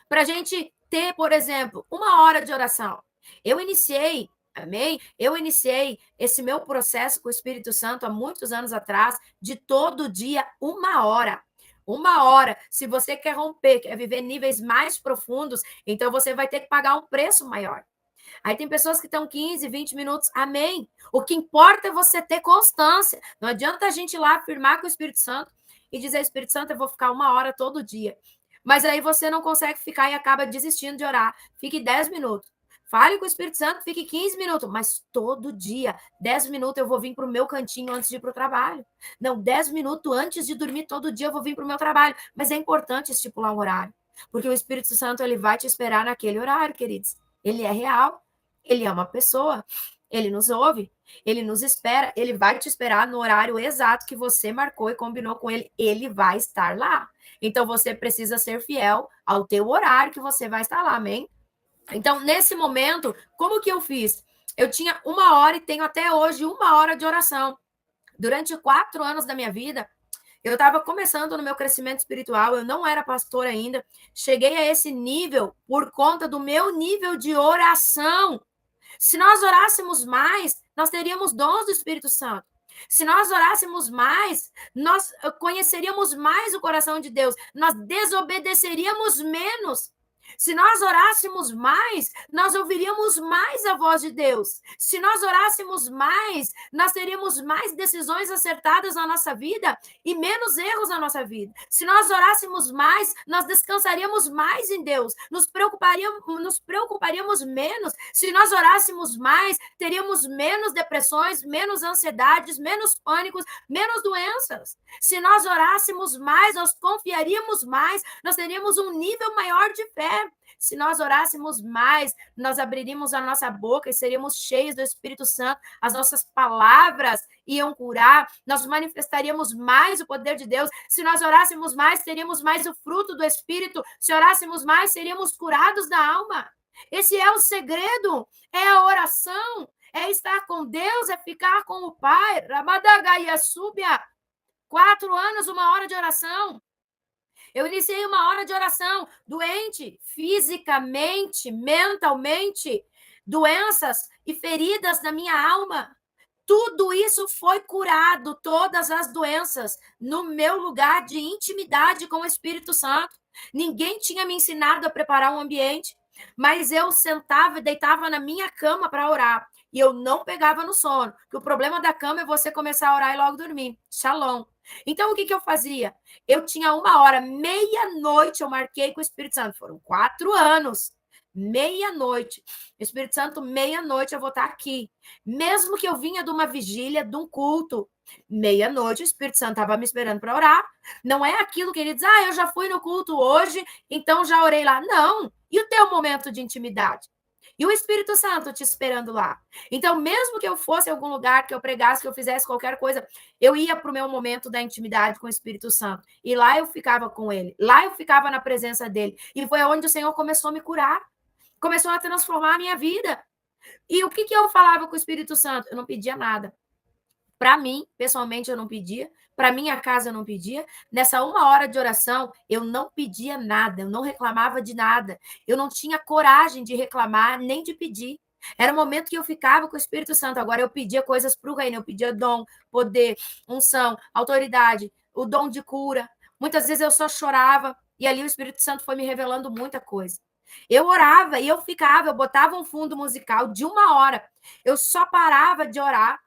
Para a gente ter, por exemplo, uma hora de oração. Eu iniciei, amém? Eu iniciei esse meu processo com o Espírito Santo há muitos anos atrás, de todo dia, uma hora. Uma hora. Se você quer romper, quer viver níveis mais profundos, então você vai ter que pagar um preço maior. Aí tem pessoas que estão 15, 20 minutos, amém. O que importa é você ter constância. Não adianta a gente ir lá afirmar com o Espírito Santo e dizer, Espírito Santo, eu vou ficar uma hora todo dia. Mas aí você não consegue ficar e acaba desistindo de orar. Fique 10 minutos. Fale com o Espírito Santo, fique 15 minutos, mas todo dia, 10 minutos eu vou vir para o meu cantinho antes de ir para o trabalho. Não, 10 minutos antes de dormir todo dia eu vou vir para o meu trabalho. Mas é importante estipular um horário, porque o Espírito Santo ele vai te esperar naquele horário, queridos. Ele é real, ele é uma pessoa, ele nos ouve, ele nos espera, ele vai te esperar no horário exato que você marcou e combinou com ele, ele vai estar lá. Então, você precisa ser fiel ao teu horário que você vai estar lá, amém? Então, nesse momento, como que eu fiz? Eu tinha uma hora e tenho até hoje uma hora de oração. Durante 4 anos da minha vida, eu estava começando no meu crescimento espiritual, eu não era pastor ainda. Cheguei a esse nível por conta do meu nível de oração. Se nós orássemos mais, nós teríamos dons do Espírito Santo. Se nós orássemos mais, nós conheceríamos mais o coração de Deus. Nós desobedeceríamos menos. Se nós orássemos mais, nós ouviríamos mais a voz de Deus. Se nós orássemos mais, nós teríamos mais decisões acertadas na nossa vida e menos erros na nossa vida. Se nós orássemos mais, nós descansaríamos mais em Deus. Nos preocuparíamos menos. Se nós orássemos mais, teríamos menos depressões, menos ansiedades, menos pânicos, menos doenças. Se nós orássemos mais, nós confiaríamos mais, nós teríamos um nível maior de fé. Se nós orássemos mais, nós abriríamos a nossa boca e seríamos cheios do Espírito Santo, as nossas palavras iam curar, nós manifestaríamos mais o poder de Deus. Se nós orássemos mais, teríamos mais o fruto do Espírito. Se orássemos mais, seríamos curados da alma. Esse é o segredo, é a oração, é estar com Deus, é ficar com o Pai. Ramadagaia súbia. 4 anos, 1 hora de oração. Eu iniciei 1 hora de oração, doente, fisicamente, mentalmente, doenças e feridas na minha alma. Tudo isso foi curado, todas as doenças, no meu lugar de intimidade com o Espírito Santo. Ninguém tinha me ensinado a preparar um ambiente, mas eu sentava e deitava na minha cama para orar. E eu não pegava no sono, porque o problema da cama é você começar a orar e logo dormir. Shalom. Então, o que eu fazia? Eu tinha 1 hora, meia-noite eu marquei com o Espírito Santo. Foram 4 anos. Meia-noite. Espírito Santo, meia-noite eu vou estar aqui. Mesmo que eu vinha de uma vigília, de um culto, meia-noite o Espírito Santo estava me esperando para orar. Não é aquilo que ele diz, eu já fui no culto hoje, então já orei lá. Não. E o teu momento de intimidade? E o Espírito Santo te esperando lá. Então, mesmo que eu fosse em algum lugar, que eu pregasse, que eu fizesse qualquer coisa, eu ia para o meu momento da intimidade com o Espírito Santo. E lá eu ficava com ele. Lá eu ficava na presença dele. E foi onde o Senhor começou a me curar. Começou a transformar a minha vida. E o que eu falava com o Espírito Santo? Eu não pedia nada. Para mim, pessoalmente, eu não pedia. Para minha casa, eu não pedia. Nessa 1 hora de oração, eu não pedia nada. Eu não reclamava de nada. Eu não tinha coragem de reclamar, nem de pedir. Era o momento que eu ficava com o Espírito Santo. Agora, eu pedia coisas para o reino. Eu pedia dom, poder, unção, autoridade, o dom de cura. Muitas vezes eu só chorava. E ali o Espírito Santo foi me revelando muita coisa. Eu orava e eu ficava, eu botava um fundo musical de 1 hora. Eu só parava de orar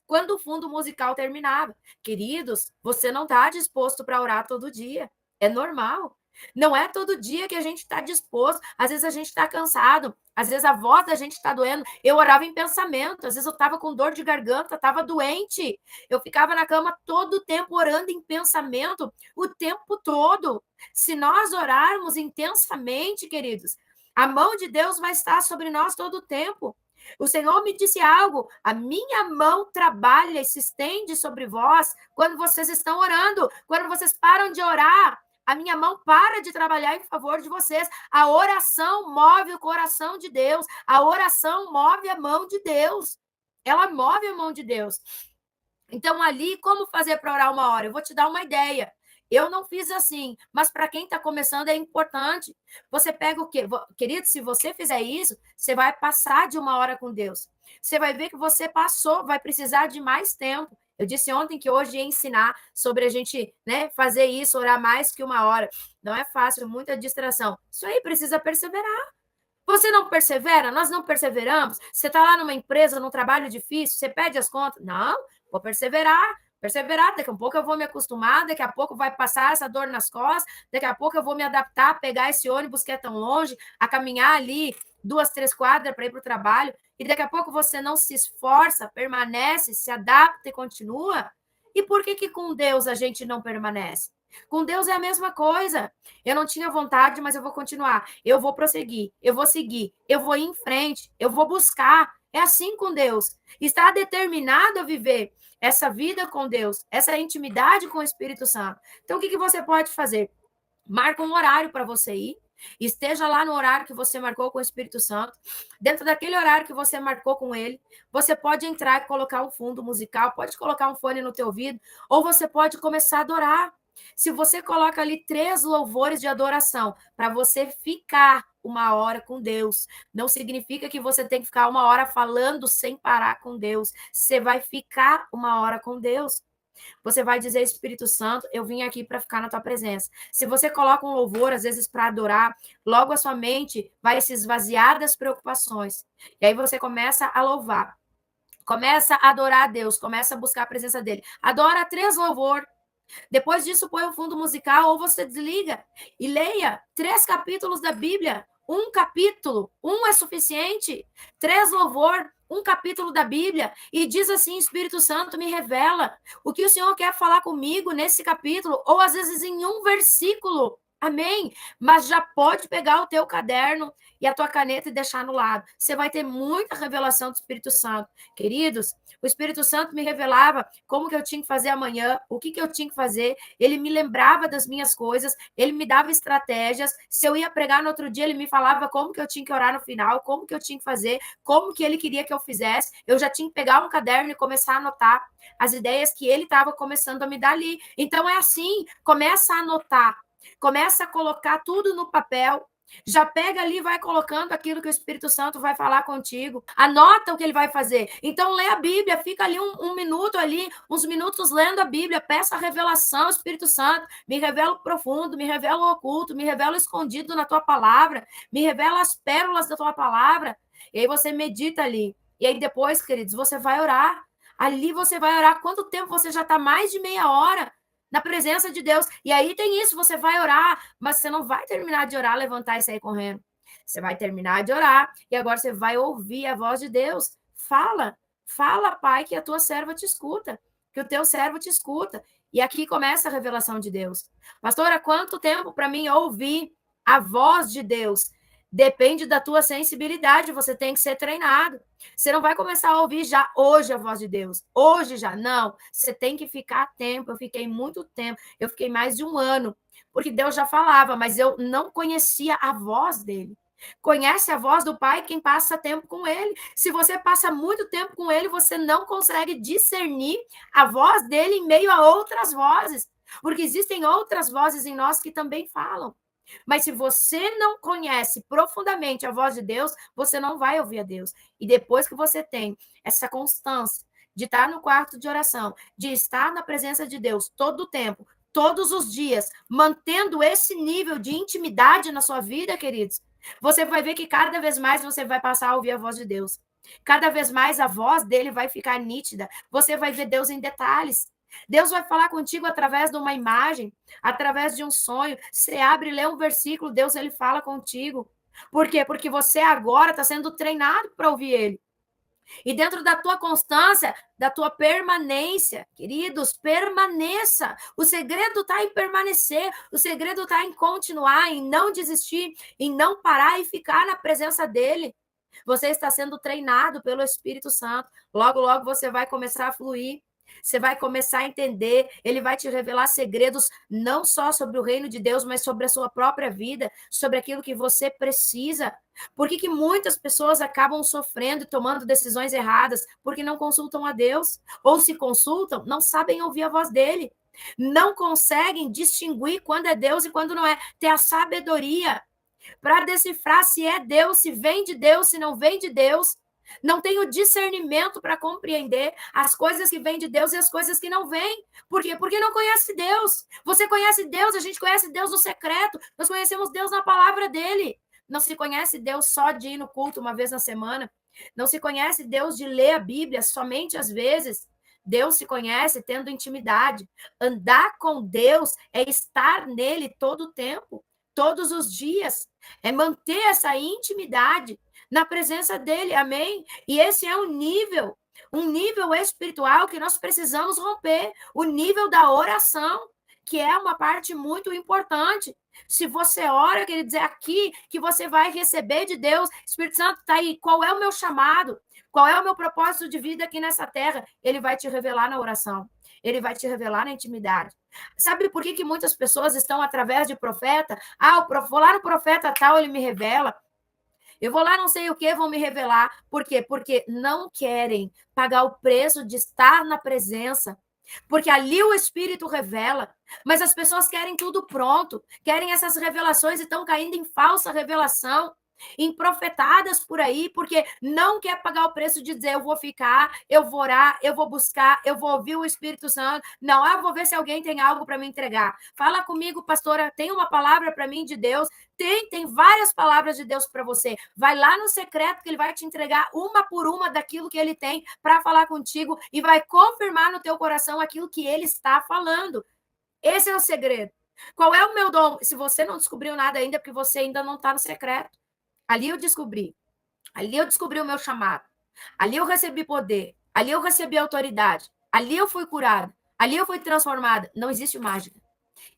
quando o fundo musical terminava. Queridos, você não está disposto para orar todo dia. É normal. Não é todo dia que a gente está disposto. Às vezes a gente está cansado. Às vezes a voz da gente está doendo. Eu orava em pensamento. Às vezes eu estava com dor de garganta, estava doente. Eu ficava na cama todo o tempo orando em pensamento, o tempo todo. Se nós orarmos intensamente, queridos, a mão de Deus vai estar sobre nós todo o tempo. O Senhor me disse algo, a minha mão trabalha e se estende sobre vós quando vocês estão orando, quando vocês param de orar, a minha mão para de trabalhar em favor de vocês. A oração move o coração de Deus, a oração move a mão de Deus, ela move a mão de Deus. Então, ali, como fazer para orar 1 hora? Eu vou te dar uma ideia. Eu não fiz assim, mas para quem está começando é importante. Você pega o quê? Querido, se você fizer isso, você vai passar de 1 hora com Deus. Você vai ver que você passou, vai precisar de mais tempo. Eu disse ontem que hoje ia ensinar sobre a gente, né, fazer isso, orar mais que 1 hora. Não é fácil, muita distração. Isso aí precisa perseverar. Você não persevera? Nós não perseveramos? Você está lá numa empresa, num trabalho difícil, você pede as contas? Não, vou perseverar. Perseverar, daqui a pouco eu vou me acostumar, daqui a pouco vai passar essa dor nas costas, daqui a pouco eu vou me adaptar a pegar esse ônibus que é tão longe, a caminhar ali 2, 3 quadras para ir para o trabalho, e daqui a pouco você não se esforça, permanece, se adapta e continua. E por que com Deus a gente não permanece? Com Deus é a mesma coisa. Eu não tinha vontade, mas eu vou continuar. Eu vou prosseguir, eu vou seguir, eu vou ir em frente, eu vou buscar. É assim com Deus. Está determinado a viver essa vida com Deus, essa intimidade com o Espírito Santo. Então, o que você pode fazer? Marca um horário para você ir, esteja lá no horário que você marcou com o Espírito Santo, dentro daquele horário que você marcou com ele, você pode entrar e colocar um fundo musical, pode colocar um fone no teu ouvido, ou você pode começar a adorar. Se você coloca ali 3 louvores de adoração para você ficar 1 hora com Deus, não significa que você tem que ficar 1 hora falando sem parar com Deus. Você vai ficar 1 hora com Deus. Você vai dizer, Espírito Santo, eu vim aqui para ficar na tua presença. Se você coloca um louvor, às vezes, para adorar, logo a sua mente vai se esvaziar das preocupações. E aí você começa a louvar. Começa a adorar a Deus, começa a buscar a presença dele. Adora 3 louvor. Depois disso, põe o fundo musical ou você desliga e leia 3 capítulos da Bíblia. Um capítulo, um é suficiente. 3 louvor, um capítulo da Bíblia. E diz assim, Espírito Santo, me revela o que o Senhor quer falar comigo nesse capítulo, ou às vezes em um versículo. Amém? Mas já pode pegar o teu caderno e a tua caneta e deixar no lado. Você vai ter muita revelação do Espírito Santo. Queridos, o Espírito Santo me revelava como que eu tinha que fazer amanhã, o que eu tinha que fazer. Ele me lembrava das minhas coisas, ele me dava estratégias. Se eu ia pregar no outro dia, ele me falava como que eu tinha que orar no final, como que eu tinha que fazer, como que ele queria que eu fizesse. Eu já tinha que pegar um caderno e começar a anotar as ideias que ele estava começando a me dar ali. Então é assim, começa a anotar. Começa a colocar tudo no papel. Já pega ali e vai colocando aquilo que o Espírito Santo vai falar contigo. Anota o que ele vai fazer. Então, lê a Bíblia. Fica ali um minuto ali, uns minutos lendo a Bíblia. Peça a revelação ao Espírito Santo. Me revela o profundo, me revela o oculto, me revela o escondido na tua palavra. Me revela as pérolas da tua palavra. E aí você medita ali. E aí depois, queridos, você vai orar. Ali você vai orar. Quanto tempo você já está? Mais de meia hora na presença de Deus. E aí tem isso, você vai orar, mas você não vai terminar de orar, levantar e sair correndo. Você vai terminar de orar e agora você vai ouvir a voz de Deus. Fala, Pai, que a tua serva te escuta, que o teu servo te escuta. E aqui começa a revelação de Deus. Pastora, quanto tempo para mim ouvir a voz de Deus? Depende da tua sensibilidade, você tem que ser treinado. Você não vai começar a ouvir já hoje a voz de Deus. Hoje já, não. Você tem que ficar tempo. Eu fiquei muito tempo. Eu fiquei mais de 1 ano. Porque Deus já falava, mas eu não conhecia a voz dele. Conhece a voz do Pai quem passa tempo com ele. Se você passa muito tempo com ele, você não consegue discernir a voz dele em meio a outras vozes. Porque existem outras vozes em nós que também falam. Mas se você não conhece profundamente a voz de Deus, você não vai ouvir a Deus. E depois que você tem essa constância de estar no quarto de oração, de estar na presença de Deus todo o tempo, todos os dias, mantendo esse nível de intimidade na sua vida, queridos, você vai ver que cada vez mais você vai passar a ouvir a voz de Deus. Cada vez mais a voz dele vai ficar nítida. Você vai ver Deus em detalhes. Deus vai falar contigo através de uma imagem, através de um sonho. Você abre e lê um versículo, Deus ele fala contigo. Por quê? Porque você agora está sendo treinado para ouvir ele. E dentro da tua constância, da tua permanência, queridos, permaneça. O segredo está em permanecer, o segredo está em continuar, em não desistir, em não parar e ficar na presença dele. Você está sendo treinado pelo Espírito Santo. Logo, logo você vai começar a fluir. Você vai começar a entender, ele vai te revelar segredos não só sobre o reino de Deus, mas sobre a sua própria vida, sobre aquilo que você precisa. Por que muitas pessoas acabam sofrendo e tomando decisões erradas? Porque não consultam a Deus. Ou se consultam, não sabem ouvir a voz dele. Não conseguem distinguir quando é Deus e quando não é. Ter a sabedoria para decifrar se é Deus, se vem de Deus, se não vem de Deus. Não tem o discernimento para compreender as coisas que vêm de Deus e as coisas que não vêm. Por quê? Porque não conhece Deus. Você conhece Deus, a gente conhece Deus no secreto. Nós conhecemos Deus na palavra dele. Não se conhece Deus só de ir no culto uma vez na semana. Não se conhece Deus de ler a Bíblia somente às vezes. Deus se conhece tendo intimidade. Andar com Deus é estar nele todo o tempo, todos os dias. É manter essa intimidade na presença dele, amém? E esse é um nível espiritual que nós precisamos romper, o nível da oração, que é uma parte muito importante. Se você ora, quer dizer, aqui que você vai receber de Deus, Espírito Santo está aí, qual é o meu chamado? Qual é o meu propósito de vida aqui nessa terra? Ele vai te revelar na oração, ele vai te revelar na intimidade. Sabe por que muitas pessoas estão através de profeta? Vou lá no profeta tal, ele me revela. Eu vou lá, não sei o que, vão me revelar. Por quê? Porque não querem pagar o preço de estar na presença. Porque ali o Espírito revela. Mas as pessoas querem tudo pronto. Querem essas revelações e estão caindo em falsa revelação. Emprofetadas por aí, porque não quer pagar o preço de dizer, eu vou ficar, eu vou orar, eu vou buscar, eu vou ouvir o Espírito Santo. Não, eu vou ver se alguém tem algo para me entregar. Fala comigo, pastora, tem uma palavra para mim de Deus? Tem várias palavras de Deus para você. Vai lá no secreto que ele vai te entregar uma por uma daquilo que ele tem para falar contigo e vai confirmar no teu coração aquilo que ele está falando. Esse é o segredo. Qual é o meu dom? Se você não descobriu nada ainda, é porque você ainda não está no secreto. Ali eu descobri. Ali eu descobri o meu chamado. Ali eu recebi poder. Ali eu recebi autoridade. Ali eu fui curada. Ali eu fui transformada. Não existe mágica.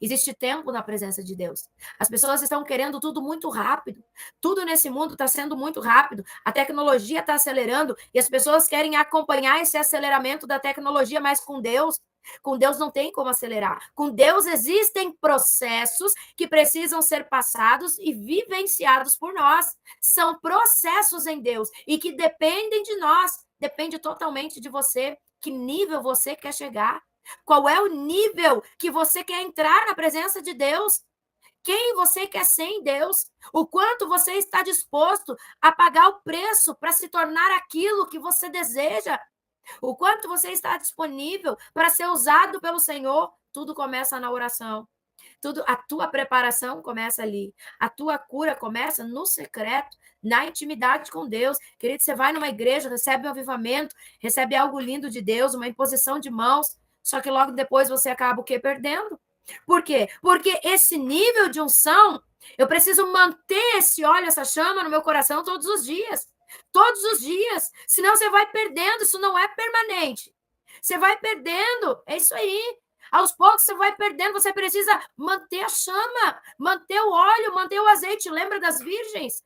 Existe tempo na presença de Deus. As pessoas estão querendo tudo muito rápido. Tudo nesse mundo está sendo muito rápido. A tecnologia está acelerando e as pessoas querem acompanhar esse aceleramento da tecnologia, mas com Deus não tem como acelerar. Com Deus existem processos que precisam ser passados e vivenciados por nós. São processos em Deus e que dependem de nós. Depende totalmente de você. Que nível você quer chegar? Qual é o nível que você quer entrar na presença de Deus? Quem você quer ser em Deus? O quanto você está disposto a pagar o preço para se tornar aquilo que você deseja? O quanto você está disponível para ser usado pelo Senhor? Tudo começa na oração. A tua preparação começa ali. A tua cura começa no secreto, na intimidade com Deus. Querido, você vai numa igreja, recebe um avivamento, recebe algo lindo de Deus, uma imposição de mãos, só que logo depois você acaba o quê? Perdendo. Por quê? Porque esse nível de unção, eu preciso manter esse óleo, essa chama no meu coração todos os dias. Todos os dias. Senão você vai perdendo, isso não é permanente. Você vai perdendo, é isso aí. Aos poucos você vai perdendo, você precisa manter a chama, manter o óleo, manter o azeite. Lembra das virgens?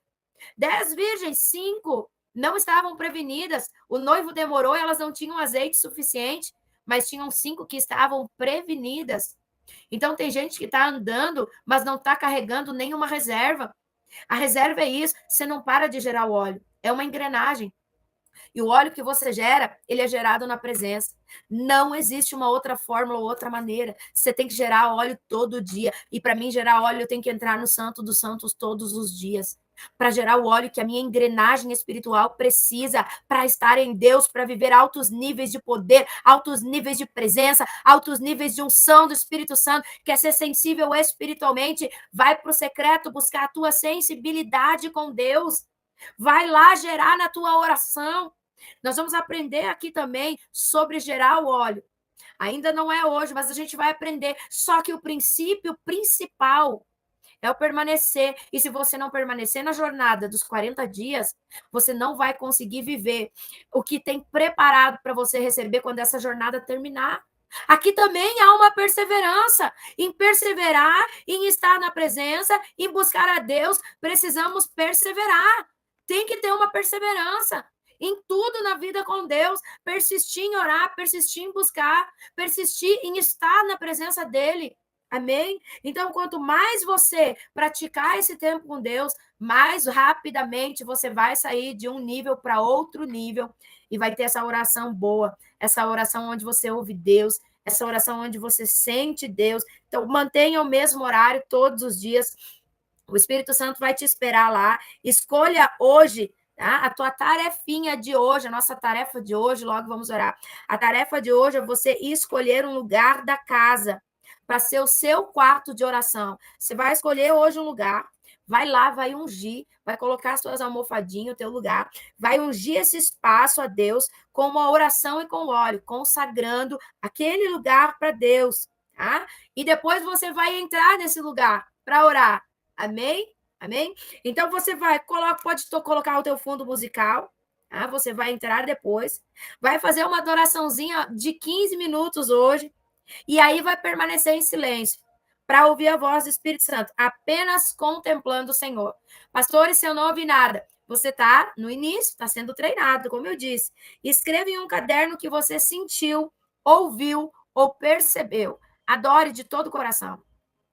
10 virgens, 5 não estavam prevenidas. O noivo demorou e elas não tinham azeite suficiente, mas tinham 5 que estavam prevenidas. Então tem gente que está andando, mas não está carregando nenhuma reserva. A reserva é isso, você não para de gerar o óleo. É uma engrenagem. E o óleo que você gera, ele é gerado na presença. Não existe uma outra fórmula ou outra maneira. Você tem que gerar óleo todo dia. E para mim gerar óleo, eu tenho que entrar no Santo dos Santos todos os dias. Para gerar o óleo que a minha engrenagem espiritual precisa para estar em Deus, para viver altos níveis de poder, altos níveis de presença, altos níveis de unção do Espírito Santo. Quer ser sensível espiritualmente? Vai para o secreto buscar a tua sensibilidade com Deus. Vai lá gerar na tua oração. Nós vamos aprender aqui também sobre gerar o óleo. Ainda não é hoje, mas a gente vai aprender. Só que o princípio principal é o permanecer. E se você não permanecer na jornada dos 40 dias, você não vai conseguir viver o que tem preparado para você receber quando essa jornada terminar. Aqui também há uma perseverança, em perseverar, em estar na presença, em buscar a Deus, precisamos perseverar. Tem que ter uma perseverança em tudo na vida com Deus, persistir em orar, persistir em buscar, persistir em estar na presença dele. Amém? Então, quanto mais você praticar esse tempo com Deus, mais rapidamente você vai sair de um nível para outro nível e vai ter essa oração boa, essa oração onde você ouve Deus, essa oração onde você sente Deus. Então, mantenha o mesmo horário todos os dias. O Espírito Santo vai te esperar lá. Escolha hoje, tá? A tua tarefinha de hoje, a nossa tarefa de hoje, logo vamos orar. A tarefa de hoje é você escolher um lugar da casa para ser o seu quarto de oração. Você vai escolher hoje um lugar, vai lá, vai ungir, vai colocar as suas almofadinhas no teu lugar, vai ungir esse espaço a Deus com uma oração e com óleo, consagrando aquele lugar para Deus, tá? E depois você vai entrar nesse lugar para orar. Amém? Amém? Então você pode colocar o teu fundo musical, tá? Você vai entrar depois, vai fazer uma adoraçãozinha de 15 minutos hoje, e aí vai permanecer em silêncio para ouvir a voz do Espírito Santo, apenas contemplando o Senhor. Pastores, se eu não ouvi nada, você está no início, está sendo treinado, como eu disse. Escreva em um caderno que você sentiu, ouviu ou percebeu. Adore de todo o coração.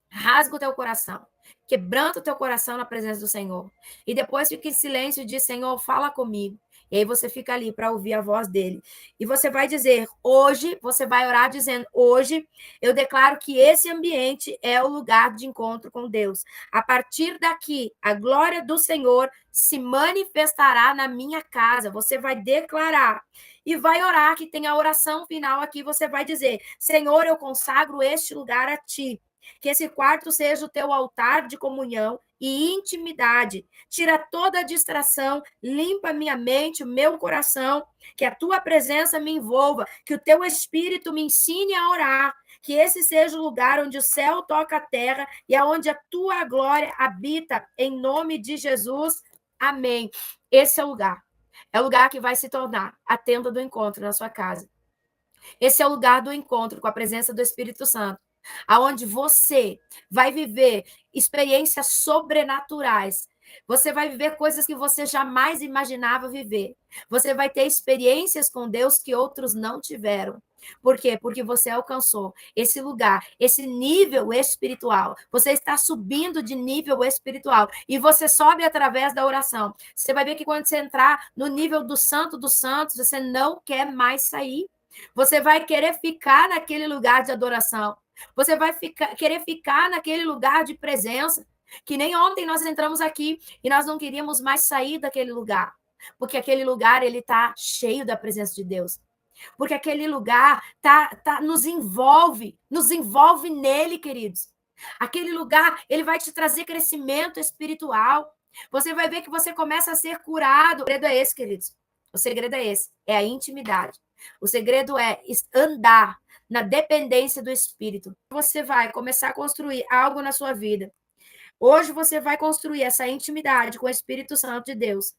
Rasga o teu coração. Quebranta o teu coração na presença do Senhor. E depois fique em silêncio e diz, Senhor, fala comigo. E aí você fica ali para ouvir a voz dele. E você vai dizer, hoje, você vai orar dizendo, hoje eu declaro que esse ambiente é o lugar de encontro com Deus. A partir daqui, a glória do Senhor se manifestará na minha casa. Você vai declarar e vai orar, que tem a oração final aqui, você vai dizer, Senhor, eu consagro este lugar a ti. Que esse quarto seja o teu altar de comunhão e intimidade. Tira toda a distração, limpa minha mente, o meu coração, que a tua presença me envolva, que o teu espírito me ensine a orar, que esse seja o lugar onde o céu toca a terra e aonde a tua glória habita, em nome de Jesus. Amém. Esse é o lugar. É o lugar que vai se tornar a tenda do encontro na sua casa. Esse é o lugar do encontro com a presença do Espírito Santo, aonde você vai viver experiências sobrenaturais. Você vai viver coisas que você jamais imaginava viver. Você vai ter experiências com Deus que outros não tiveram. Por quê? Porque você alcançou esse lugar, esse nível espiritual. Você está subindo de nível espiritual. E você sobe através da oração. Você vai ver que quando você entrar no nível do Santo dos Santos, você não quer mais sair. Você vai querer ficar naquele lugar de adoração. Você vai querer ficar naquele lugar de presença. Que nem ontem nós entramos aqui e nós não queríamos mais sair daquele lugar. Porque aquele lugar ele está cheio da presença de Deus. Porque aquele lugar nos envolve nele, queridos. Aquele lugar, ele vai te trazer crescimento espiritual. Você vai ver que você começa a ser curado. O segredo é esse, queridos. O segredo é esse, é a intimidade. O segredo é andar na dependência do Espírito. Você vai começar a construir algo na sua vida. Hoje você vai construir essa intimidade com o Espírito Santo de Deus.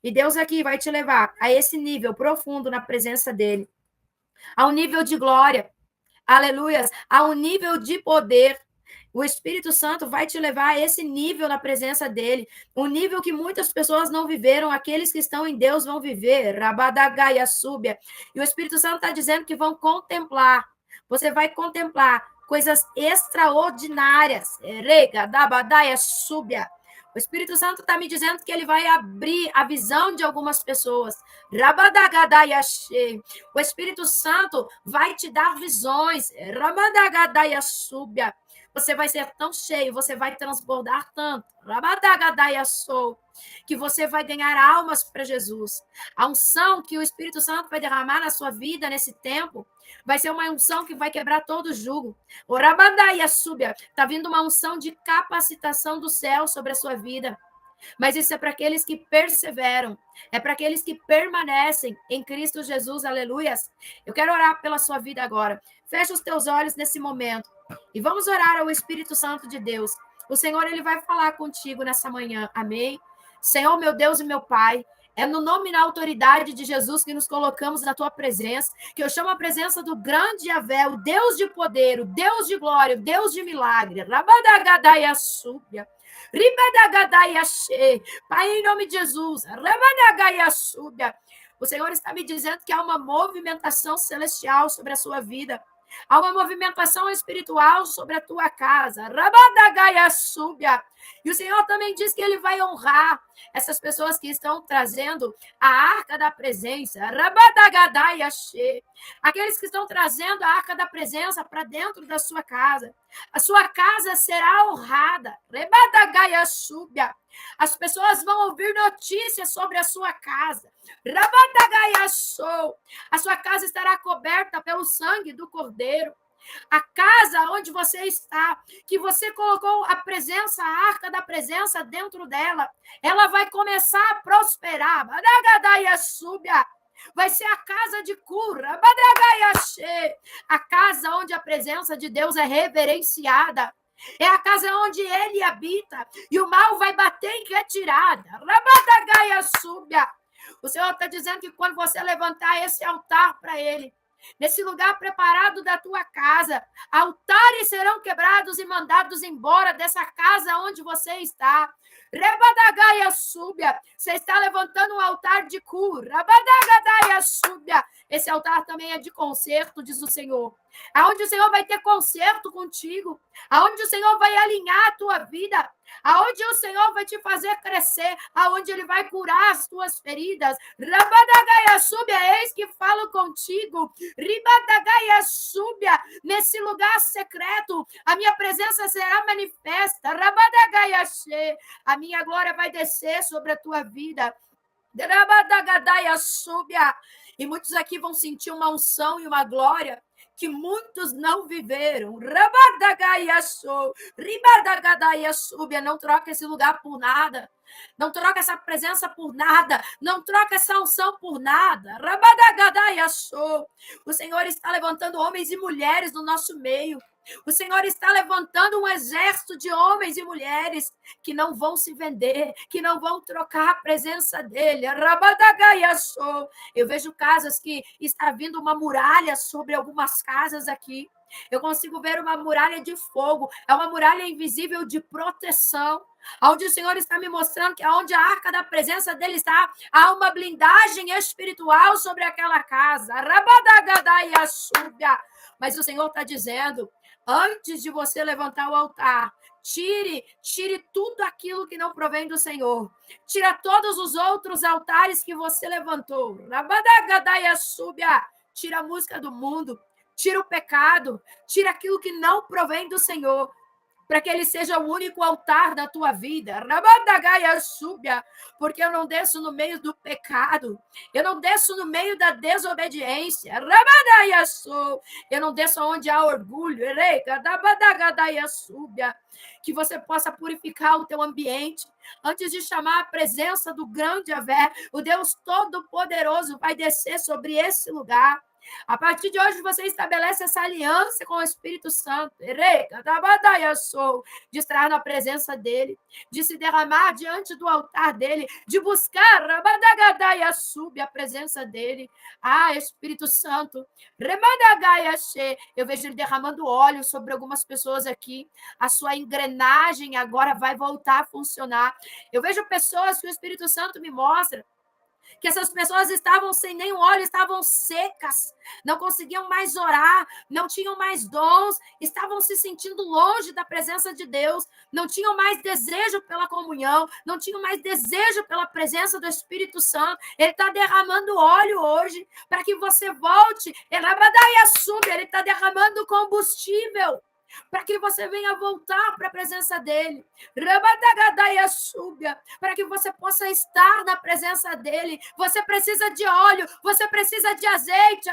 E Deus aqui vai te levar a esse nível profundo na presença dele. A um nível de glória. Aleluias. A um nível de poder. O Espírito Santo vai te levar a esse nível na presença dele, um nível que muitas pessoas não viveram, aqueles que estão em Deus vão viver, Rabadagaia súbia. E o Espírito Santo está dizendo que vão contemplar, você vai contemplar coisas extraordinárias, Rega, Dabadaia súbia. O Espírito Santo está me dizendo que ele vai abrir a visão de algumas pessoas. Rabadagadaya. O Espírito Santo vai te dar visões. Rabadagadaya súbia. Você vai ser tão cheio, você vai transbordar tanto, que você vai ganhar almas para Jesus. A unção que o Espírito Santo vai derramar na sua vida nesse tempo vai ser uma unção que vai quebrar todo o jugo. Está vindo uma unção de capacitação do céu sobre a sua vida. Mas isso é para aqueles que perseveram, é para aqueles que permanecem em Cristo Jesus, aleluias. Eu quero orar pela sua vida agora. Fecha os teus olhos nesse momento e vamos orar ao Espírito Santo de Deus. O Senhor, ele vai falar contigo nessa manhã, amém? Senhor, meu Deus e meu Pai, é no nome e na autoridade de Jesus que nos colocamos na tua presença, que eu chamo a presença do grande Yahvé, o Deus de poder, o Deus de glória, o Deus de milagre. Rabadagadaya súbia. Pai, em nome de Jesus, o Senhor está me dizendo que há uma movimentação celestial sobre a sua vida. Há uma movimentação espiritual sobre a tua casa. E o Senhor também diz que ele vai honrar essas pessoas que estão trazendo a arca da presença. Aqueles que estão trazendo a arca da presença para dentro da sua casa. A sua casa será honrada. As pessoas vão ouvir notícias sobre a sua casa. A sua casa estará coberta pelo sangue do Cordeiro. A casa onde você está, que você colocou a presença, a arca da presença dentro dela, ela vai começar a prosperar. Vai ser a casa de cura. A casa onde a presença de Deus é reverenciada. É a casa onde ele habita. E o mal vai bater em retirada. O Senhor está dizendo que quando você levantar esse altar para ele, nesse lugar preparado da tua casa. Altares serão quebrados e mandados embora dessa casa onde você está. Rebadagaia súbia. Você está levantando um altar de cura. Rabadagadaia súbia. Esse altar também é de conserto, diz o Senhor. Aonde o Senhor vai ter conserto contigo. Aonde o Senhor vai alinhar a tua vida. Aonde o Senhor vai te fazer crescer. Aonde Ele vai curar as tuas feridas. Rabadagaia súbia, eis que falo contigo. Ribadagaia súbia, nesse lugar secreto, a minha presença será manifesta. Rabadagaia she, a minha glória vai descer sobre a tua vida. Rabadagadaia súbia. E muitos aqui vão sentir uma unção e uma glória que muitos não viveram. Rabadagaia sou, ribadagadaia súbia, não troca esse lugar por nada. Não troca essa presença por nada. Não troca essa unção por nada. Rabadagadaya sou. O Senhor está levantando homens e mulheres no nosso meio. O Senhor está levantando um exército de homens e mulheres que não vão se vender, que não vão trocar a presença dele. Rabadagaia sou. Eu vejo casas que está vindo uma muralha sobre algumas casas aqui. Eu consigo ver uma muralha de fogo. É uma muralha invisível de proteção. Onde o Senhor está me mostrando que onde a arca da presença dele está, há uma blindagem espiritual sobre aquela casa. Rabadagadaia súbia. Mas o Senhor está dizendo, antes de você levantar o altar, tire tudo aquilo que não provém do Senhor. Tira todos os outros altares que você levantou. Rabadagadaia súbia. Tira a música do mundo. Tira o pecado. Tira aquilo que não provém do Senhor, para que ele seja o único altar da tua vida. Rabadagaia súbia, porque eu não desço no meio do pecado, eu não desço no meio da desobediência. Rabadagaia sou, eu não desço onde há orgulho. Rabadagadaia súbia, que você possa purificar o teu ambiente. Antes de chamar a presença do grande Yahvé, o Deus Todo-Poderoso vai descer sobre esse lugar. A partir de hoje, você estabelece essa aliança com o Espírito Santo, de estar na presença dele, de se derramar diante do altar dele, de buscar a presença dele. Ah, Espírito Santo, eu vejo ele derramando óleo sobre algumas pessoas aqui. A sua engrenagem agora vai voltar a funcionar. Eu vejo pessoas que o Espírito Santo me mostra que essas pessoas estavam sem nenhum óleo, estavam secas, não conseguiam mais orar, não tinham mais dons, estavam se sentindo longe da presença de Deus, não tinham mais desejo pela comunhão, não tinham mais desejo pela presença do Espírito Santo. Ele está derramando óleo hoje para que você volte. Ele está derramando combustível para que você venha voltar para a presença dele. Para que você possa estar na presença dele. Você precisa de óleo, você precisa de azeite.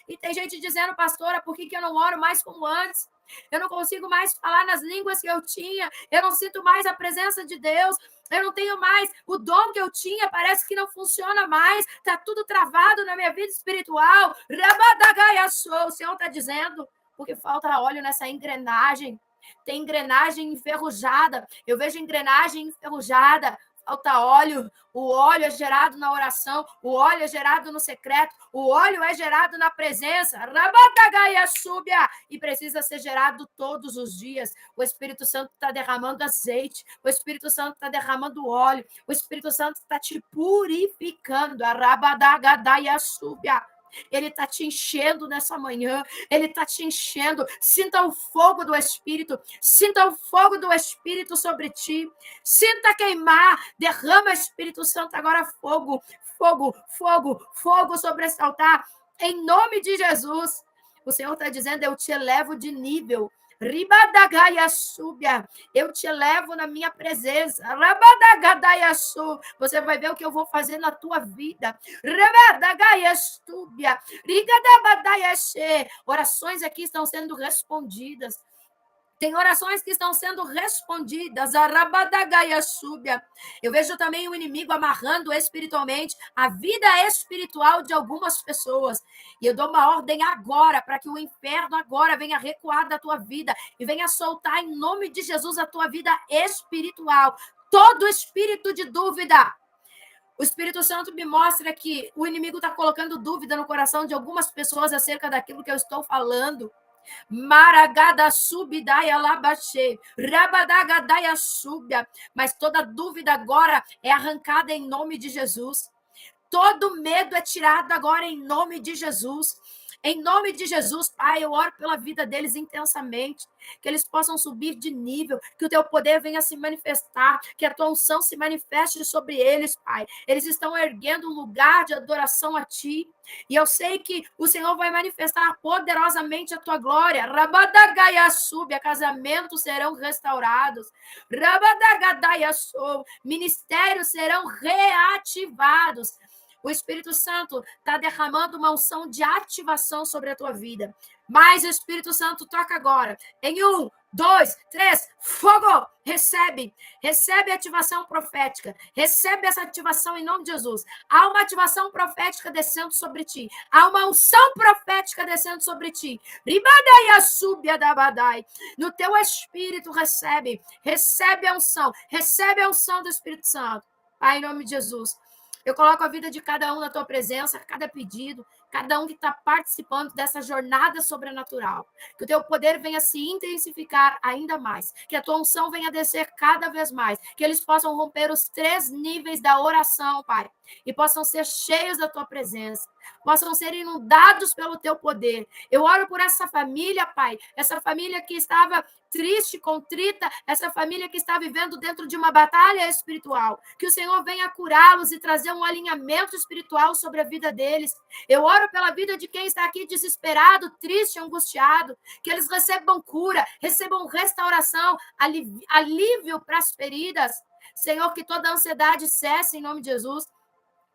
E tem gente dizendo, pastora, por que eu não oro mais como antes? Eu não consigo mais falar nas línguas que eu tinha, eu não sinto mais a presença de Deus, eu não tenho mais o dom que eu tinha, parece que não funciona mais, está tudo travado na minha vida espiritual. O Senhor está dizendo, porque falta óleo nessa engrenagem. Tem engrenagem enferrujada. Eu vejo engrenagem enferrujada. Falta óleo. O óleo é gerado na oração. O óleo é gerado no secreto. O óleo é gerado na presença. Rabadagaia súbia. E precisa ser gerado todos os dias. O Espírito Santo está derramando azeite. O Espírito Santo está derramando óleo. O Espírito Santo está te purificando. Rabadagaia súbia. Ele está te enchendo nessa manhã, ele está te enchendo. Sinta o fogo do Espírito, sinta o fogo do Espírito sobre ti, sinta queimar, derrama Espírito Santo agora fogo, fogo, fogo, fogo sobre esse altar, em nome de Jesus. O Senhor está dizendo, eu te elevo de nível. Ribadagaia súbia, eu te levo na minha presença. Rabadagadaia sú, você vai ver o que eu vou fazer na tua vida. Rabadagaia súbia, rigadabadaia xê. Orações aqui estão sendo respondidas. Tem orações que estão sendo respondidas. Eu vejo também o inimigo amarrando espiritualmente a vida espiritual de algumas pessoas. E eu dou uma ordem agora para que o inferno agora venha recuar da tua vida e venha soltar em nome de Jesus a tua vida espiritual. Todo espírito de dúvida, O Espírito Santo me mostra que o inimigo está colocando dúvida no coração de algumas pessoas acerca daquilo que eu estou falando. Maragada subidaya labache, rabadagadaya subia. Mas toda dúvida agora é arrancada em nome de Jesus. Todo medo é tirado agora em nome de Jesus. Em nome de Jesus, Pai, eu oro pela vida deles intensamente, que eles possam subir de nível, que o teu poder venha se manifestar, que a tua unção se manifeste sobre eles, Pai. Eles estão erguendo um lugar de adoração a ti, e eu sei que o Senhor vai manifestar poderosamente a tua glória. Rabadagaia subia, casamentos serão restaurados. Rabadagadaya sou, ministérios serão reativados. O Espírito Santo está derramando uma unção de ativação sobre a tua vida. Mas o Espírito Santo toca agora. Em 1, 2, 3, fogo! Recebe a ativação profética. Recebe essa ativação em nome de Jesus. Há uma ativação profética descendo sobre ti. Há uma unção profética descendo sobre ti. Ribadai subia da badai. No teu espírito recebe a unção. Recebe a unção do Espírito Santo. Pai, em nome de Jesus. Eu coloco a vida de cada um na tua presença, cada pedido, cada um que está participando dessa jornada sobrenatural. Que o teu poder venha se intensificar ainda mais. Que a tua unção venha descer cada vez mais. Que eles possam romper os 3 níveis da oração, Pai. E possam ser cheios da tua presença. Possam ser inundados pelo teu poder. Eu oro por essa família, Pai. Essa família que estava triste, contrita, essa família que está vivendo dentro de uma batalha espiritual. Que o Senhor venha curá-los e trazer um alinhamento espiritual sobre a vida deles. Eu oro pela vida de quem está aqui desesperado, triste, angustiado. Que eles recebam cura, recebam restauração, alívio para as feridas. Senhor, que toda ansiedade cesse em nome de Jesus.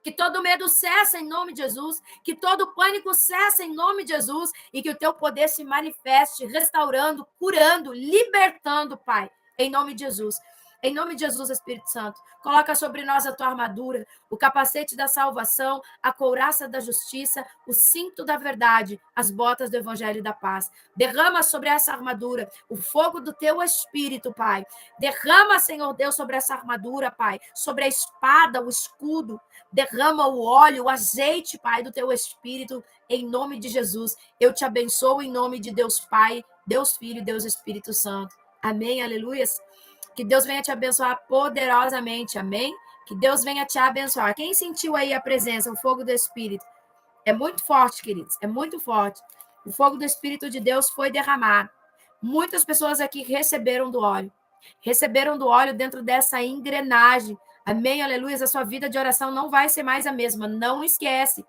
Que todo medo cesse em nome de Jesus, que todo pânico cesse em nome de Jesus e que o teu poder se manifeste, restaurando, curando, libertando, Pai, em nome de Jesus. Em nome de Jesus, Espírito Santo, coloca sobre nós a tua armadura, o capacete da salvação, a couraça da justiça, o cinto da verdade, as botas do evangelho da paz. Derrama sobre essa armadura o fogo do teu espírito, Pai. Derrama, Senhor Deus, sobre essa armadura, Pai, sobre a espada, o escudo. Derrama o óleo, o azeite, Pai, do teu espírito, em nome de Jesus. Eu te abençoo em nome de Deus Pai, Deus Filho e Deus Espírito Santo. Amém, aleluias. Que Deus venha te abençoar poderosamente, amém? Que Deus venha te abençoar. Quem sentiu aí a presença, o fogo do Espírito? É muito forte, queridos, é muito forte. O fogo do Espírito de Deus foi derramado. Muitas pessoas aqui receberam do óleo dentro dessa engrenagem. Amém, aleluia. A sua vida de oração não vai ser mais a mesma, não esquece.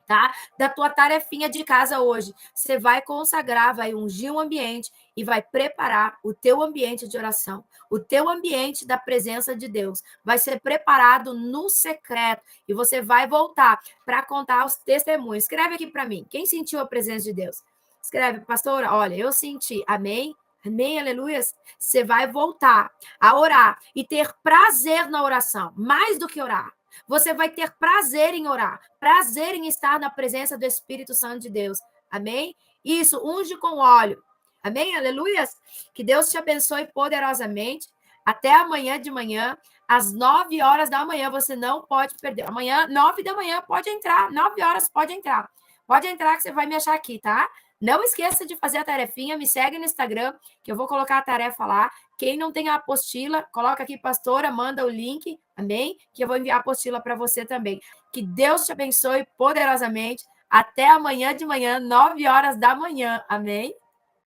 Tá? Da tua tarefinha de casa hoje. Você vai consagrar, vai ungir um ambiente e vai preparar o teu ambiente de oração. O teu ambiente da presença de Deus vai ser preparado no secreto e você vai voltar para contar os testemunhos. Escreve aqui para mim. Quem sentiu a presença de Deus? Escreve, pastora, olha, eu senti. Amém? Amém, aleluia. Você vai voltar a orar e ter prazer na oração, mais do que orar. Você vai ter prazer em orar, prazer em estar na presença do Espírito Santo de Deus. Amém? Isso, unge com óleo. Amém? Aleluias? Que Deus te abençoe poderosamente. Até amanhã de manhã, às 9 horas da manhã, você não pode perder. Amanhã, 9 da manhã, pode entrar. 9 horas, pode entrar. Pode entrar que você vai me achar aqui, tá? Não esqueça de fazer a tarefinha, me segue no Instagram, que eu vou colocar a tarefa lá. Quem não tem a apostila, coloca aqui, pastora, manda o link, amém? Que eu vou enviar a apostila para você também. Que Deus te abençoe poderosamente. Até amanhã de manhã, 9 horas da manhã, amém?